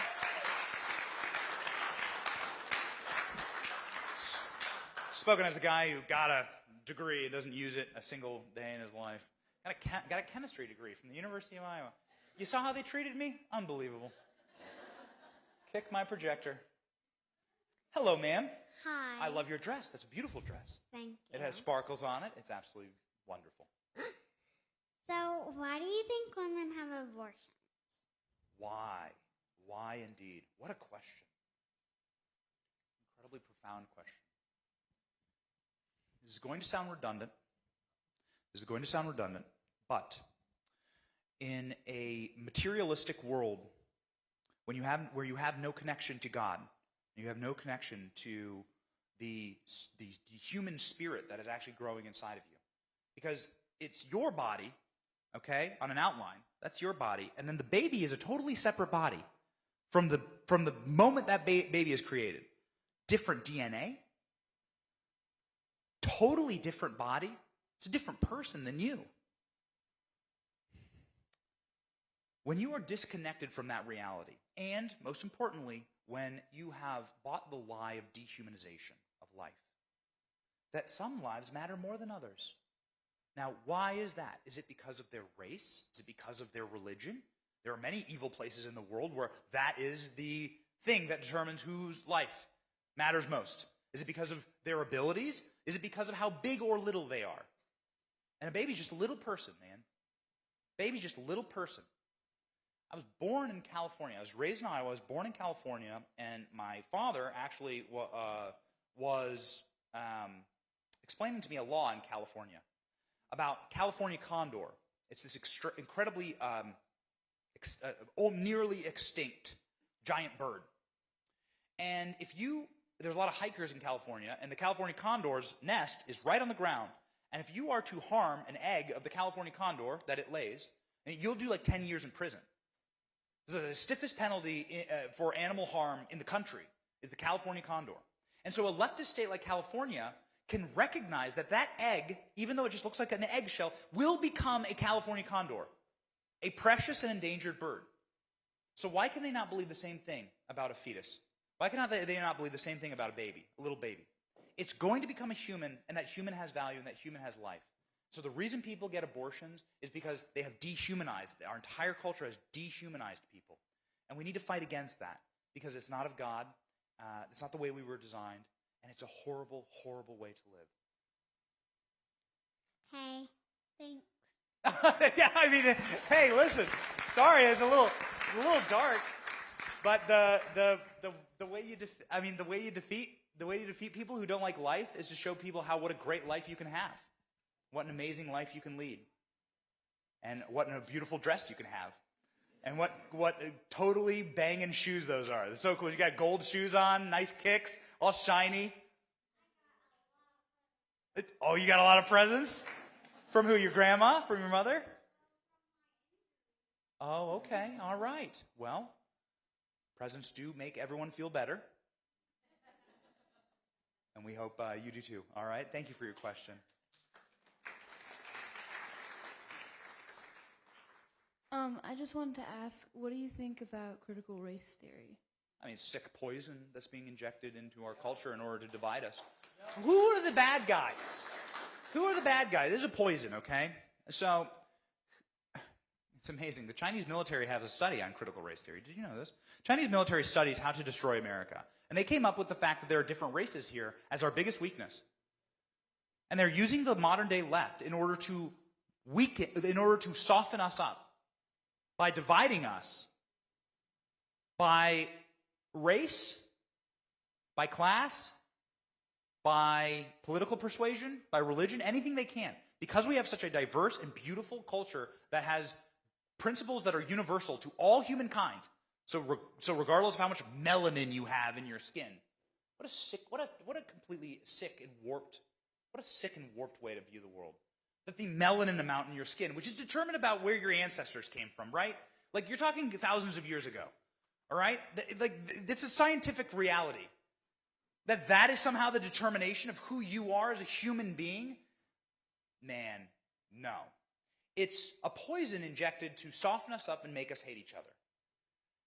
Spoken as a guy who got a degree and doesn't use it a single day in his life. Got a chemistry degree from the University of Iowa. You saw how they treated me? Unbelievable. Kick my projector. Hello, ma'am. Hi. I love your dress. That's a beautiful dress. Thank you. It has sparkles on it. It's absolutely wonderful. So, why do you think women have abortions? Why? Why indeed? What a question. Incredibly profound question. This is going to sound redundant. But in a materialistic world, where you have no connection to God, you have no connection to the human spirit that is actually growing inside of you. Because it's your body, okay, on an outline. That's your body. And then the baby is a totally separate body from the moment that baby is created. Different DNA. Totally different body. It's a different person than you. When you are disconnected from that reality, and most importantly, when you have bought the lie of dehumanization of life, that some lives matter more than others. Now, why is that? Is it because of their race? Is it because of their religion? There are many evil places in the world where that is the thing that determines whose life matters most. Is it because of their abilities? Is it because of how big or little they are? And a baby's just a little person, man. Baby's just a little person. I was born in California. I was raised in Iowa. I was born in California, and my father actually was explaining to me a law in California about California condor. It's this incredibly nearly extinct giant bird. And there's a lot of hikers in California, and the California condor's nest is right on the ground. And if you are to harm an egg of the California condor that it lays, you'll do like 10 years in prison. The stiffest penalty for animal harm in the country is the California condor. And so a leftist state like California can recognize that egg, even though it just looks like an eggshell, will become a California condor, a precious and endangered bird. So why can they not believe the same thing about a fetus? Why cannot they not believe the same thing about a baby, a little baby? It's going to become a human, and that human has value, and that human has life. So the reason people get abortions is because they have dehumanized. Our entire culture has dehumanized people. And we need to fight against that because it's not of God. It's not the way we were designed. And it's a horrible, horrible way to live. Hey, thanks. Yeah, I mean, hey, listen. Sorry, it's a little dark. But the the way you defeat people who don't like life is to show people what a great life you can have, what an amazing life you can lead, and what a beautiful dress you can have, and what totally banging shoes those are. They're so cool. You got gold shoes on, nice kicks, all shiny. Oh, you got a lot of presents? From who? Your grandma? From your mother? Oh, okay. All right. Well, presents do make everyone feel better. And we hope you do too. All right. Thank you for your question. I just wanted to ask, what do you think about critical race theory? I mean, it's sick poison that's being injected into our culture in order to divide us. Who are the bad guys? Who are the bad guys? This is a poison, okay? So, it's amazing. The Chinese military has a study on critical race theory. Did you know this? Chinese military studies how to destroy America. And they came up with the fact that there are different races here as our biggest weakness. And they're using the modern day left in order to soften us up by dividing us by race, by class, by political persuasion, by religion, anything they can. Because we have such a diverse and beautiful culture that has principles that are universal to all humankind. So regardless of how much melanin you have in your skin, what a completely sick and warped way to view the world. That the melanin amount in your skin, which is determined about where your ancestors came from, right? Like you're talking thousands of years ago, all right? Like it's a scientific reality. That is somehow the determination of who you are as a human being? Man, no. It's a poison injected to soften us up and make us hate each other.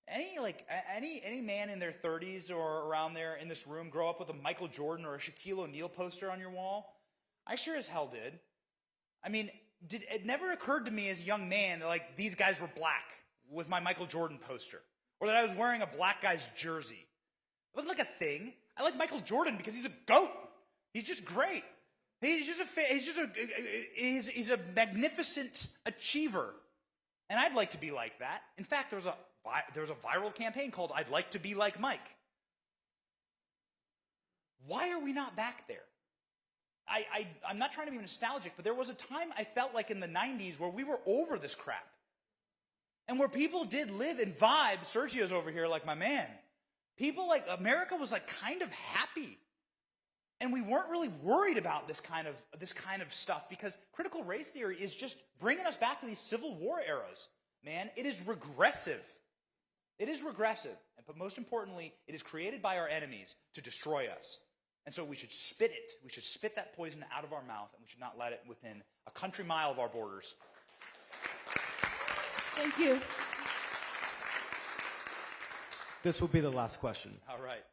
Any man in their 30s or around there in this room grow up with a Michael Jordan or a Shaquille O'Neal poster on your wall? I sure as hell did. I mean, it never occurred to me as a young man that like these guys were black with my Michael Jordan poster, or that I was wearing a black guy's jersey. It wasn't like a thing. I like Michael Jordan because he's a GOAT. He's just great. He's a magnificent achiever, and I'd like to be like that. In fact, there was a viral campaign called "I'd Like to Be Like Mike." Why are we not back there? I'm not trying to be nostalgic, but there was a time I felt like in the 90s where we were over this crap. And where people did live and vibe. Sergio's over here like my man. People like America was like kind of happy. And we weren't really worried about this kind of stuff because critical race theory is just bringing us back to these Civil War eras. Man, it is regressive. It is regressive. But most importantly, it is created by our enemies to destroy us. And so we should spit it. We should spit that poison out of our mouth, and we should not let it within a country mile of our borders. Thank you. This will be the last question. All right.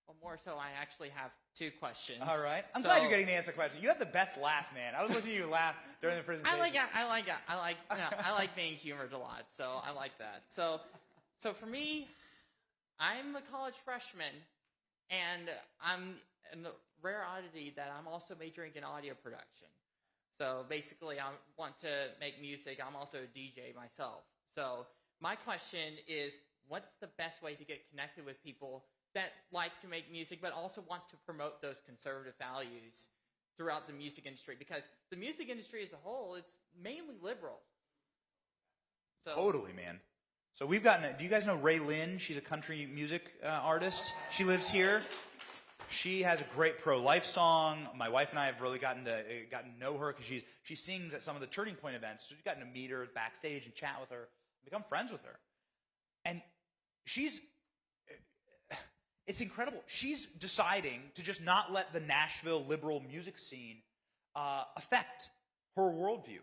Well, more so, I actually have two questions. All right. I'm glad you're getting to answer the question. You have the best laugh, man. I was listening to you laugh during the presentation. I like being humored a lot, so I like that. So for me, I'm a college freshman, and I'm a rare oddity that I'm also majoring in audio production. So basically, I want to make music. I'm also a DJ myself. So my question is, what's the best way to get connected with people that like to make music but also want to promote those conservative values throughout the music industry? Because the music industry as a whole, it's mainly liberal. So, totally, man. So we've gotten, do you guys know Ray Lynn? She's a country music artist. She lives here. She has a great pro-life song. My wife and I have really gotten to know her because she sings at some of the Turning Point events. So we've gotten to meet her backstage and chat with her, become friends with her. And it's incredible. She's deciding to just not let the Nashville liberal music scene affect her worldview,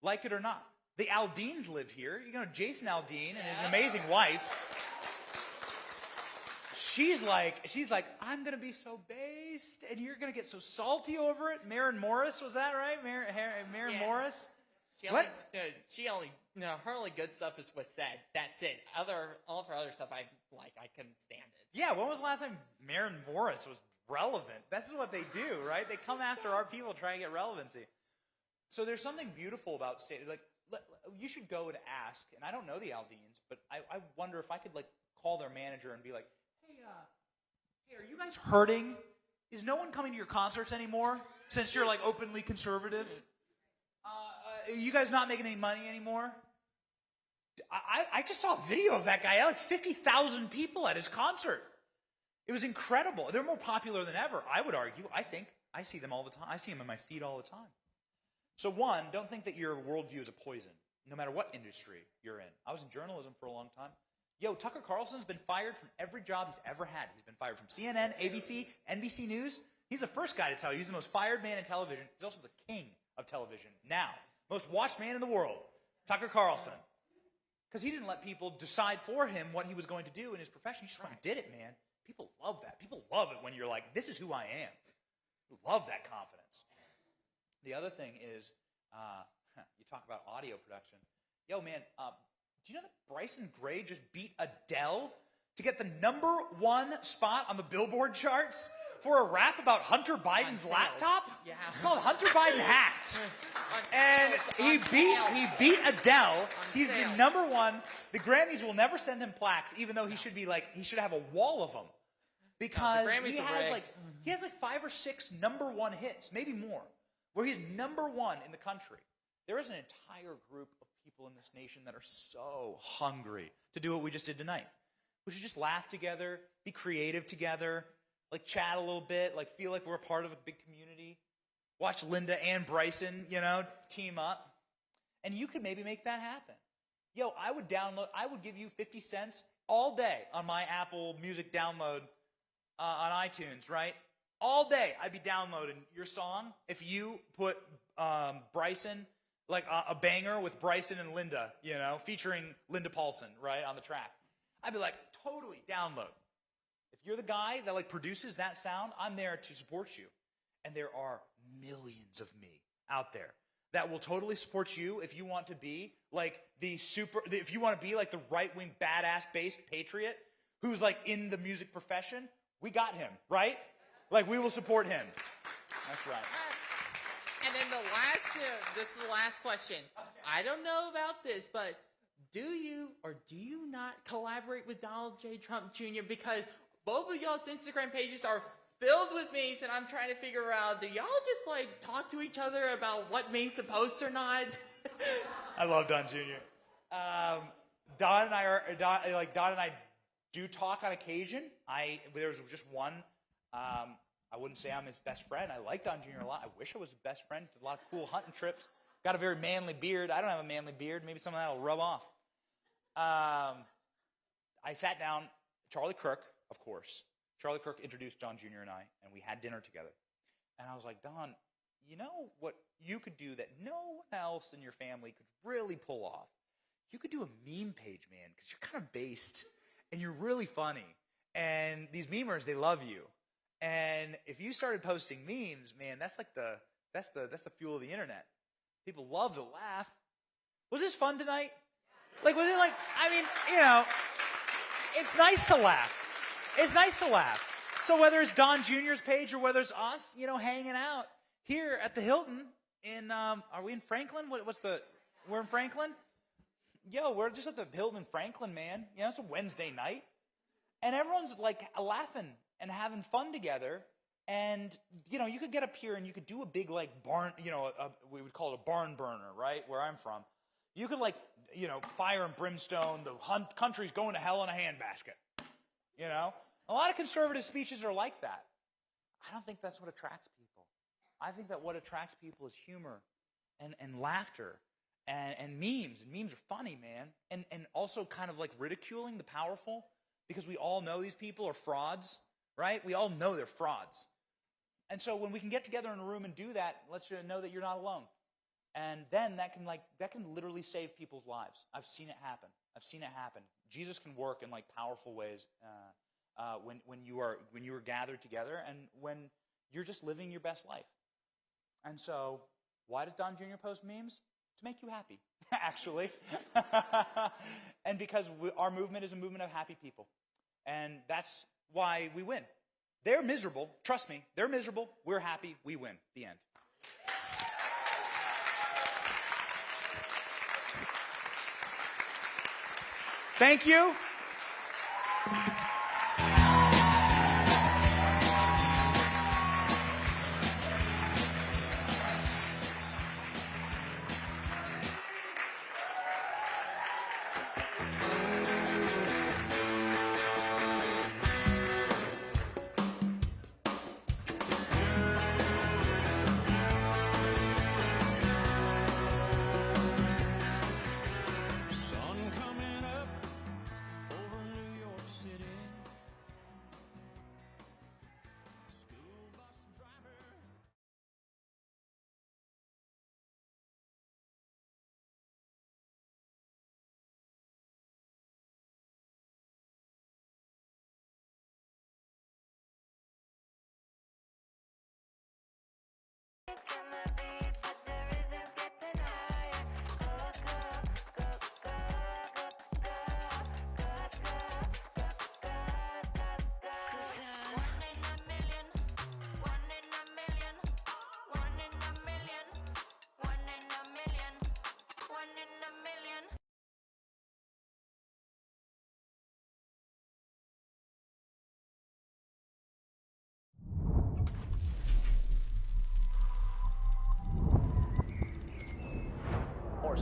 like it or not. The Aldeans live here. You know Jason Aldean and his amazing wife. She's like, I'm going to be so based, and you're going to get so salty over it. Maren Morris, was that right? Maren Morris? Her only good stuff is what's said. That's it. All of her other stuff, I couldn't stand it. Yeah, when was the last time Maren Morris was relevant? That's what they do, right? They come after our people, try and get relevancy. So there's something beautiful about state. Like, you should go and ask, and I don't know the Aldeans, but I wonder if I could call their manager and be like, hey, Hey, are you guys hurting? Is no one coming to your concerts anymore since you're like openly conservative? Are you guys not making any money anymore? I just saw a video of that guy. He had like 50,000 people at his concert. It was incredible. They're more popular than ever, I would argue. I think. I see them all the time. I see them in my feed all the time. So one, don't think that your worldview is a poison, no matter what industry you're in. I was in journalism for a long time. Yo, Tucker Carlson's been fired from every job he's ever had. He's been fired from CNN, ABC, NBC News. He's the first guy to tell you he's the most fired man in television. He's also the king of television now. Most watched man in the world, Tucker Carlson. Because he didn't let people decide for him what he was going to do in his profession. He just went and did it, man. People love that. People love it when you're like, this is who I am. Love that confidence. The other thing is, you talk about audio production. Yo, man, do you know that Bryson Gray just beat Adele to get the #1 spot on the Billboard charts for a rap about Hunter Biden's laptop? Yeah. It's called Hunter Biden Hacked. And he beat Adele. He's the #1. The Grammys will never send him plaques, even though he should have a wall of them. Because he has like 5 or 6 #1 hits, maybe more, where he's #1 in the country. There is an entire group of people in this nation that are so hungry to do what we just did tonight. We should just laugh together, be creative together, like chat a little bit, like feel like we're a part of a big community. Watch Linda and Bryson, team up. And you could maybe make that happen. Yo, I would give you 50 cents all day on my Apple Music download on iTunes, right? All day I'd be downloading your song if you put Bryson, like a banger with Bryson and Linda, featuring Linda Paulson, right, on the track. I'd be like, totally download. If you're the guy that like produces that sound, I'm there to support you. And there are millions of me out there that will totally support you if you want to be like if you want to be like the right-wing badass based patriot who's like in the music profession. We got him, right? Like we will support him. That's right. And then this is the last question. I don't know about this, but do you or do you not collaborate with Donald J. Trump Jr.? Because both of y'all's Instagram pages are filled with memes, and I'm trying to figure out, do y'all just like talk to each other about what memes to post or not? I love Don Jr. Don and I do talk on occasion. There's just one. I wouldn't say I'm his best friend. I like Don Jr. a lot. I wish I was his best friend. Did a lot of cool hunting trips. Got a very manly beard. I don't have a manly beard. Maybe some of that will rub off. I sat down. Charlie Kirk, of course. Charlie Kirk introduced Don Jr. and I, and we had dinner together. And I was like, Don, you know what you could do that no one else in your family could really pull off? You could do a meme page, man, because you're kind of based, and you're really funny. And these memers, they love you. And if you started posting memes, man, that's the fuel of the internet. People love to laugh. Was this fun tonight? Like, was it like, it's nice to laugh. It's nice to laugh. So whether it's Don Jr.'s page or whether it's us, hanging out here at the Hilton in, are we in Franklin? We're in Franklin? Yo, we're just at the Hilton in Franklin, man. It's a Wednesday night. And everyone's like laughing and having fun together. And, you could get up here and you could do a big like barn, we would call it a barn burner, right? Where I'm from. You could fire and brimstone, the country's going to hell in a handbasket. A lot of conservative speeches are like that. I don't think that's what attracts people. I think that what attracts people is humor and laughter and memes. And memes are funny, man. And also kind of like ridiculing the powerful, because we all know these people are frauds, right? We all know they're frauds. And so when we can get together in a room and do that, let you know that you're not alone. And then that can literally save people's lives. I've seen it happen. Jesus can work in like powerful ways when you are gathered together and when you're just living your best life. And so, why does Don Jr. post memes? To make you happy, actually. And because our movement is a movement of happy people, and that's why we win. They're miserable. Trust me, they're miserable. We're happy. We win. The end. Thank you.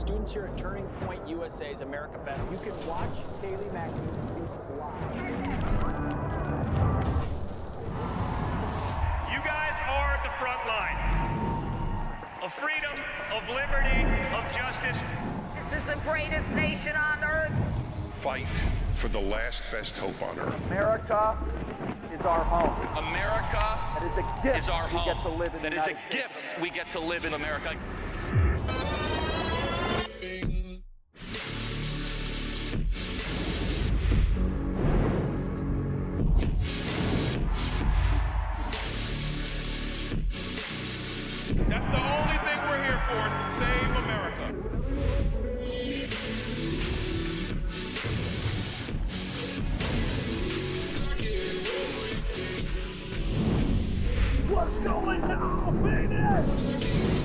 students here at Turning Point USA's America Fest. You can watch Kaylee McEnany live. You guys are the front line of freedom, of liberty, of justice. This is the greatest nation on earth. Fight for the last best hope on earth. America is our home. America That is a gift is our we home. get to live in That the is a United States. gift we get to live in America. That's the only thing we're here for, is to save America. What's going on, Phoenix?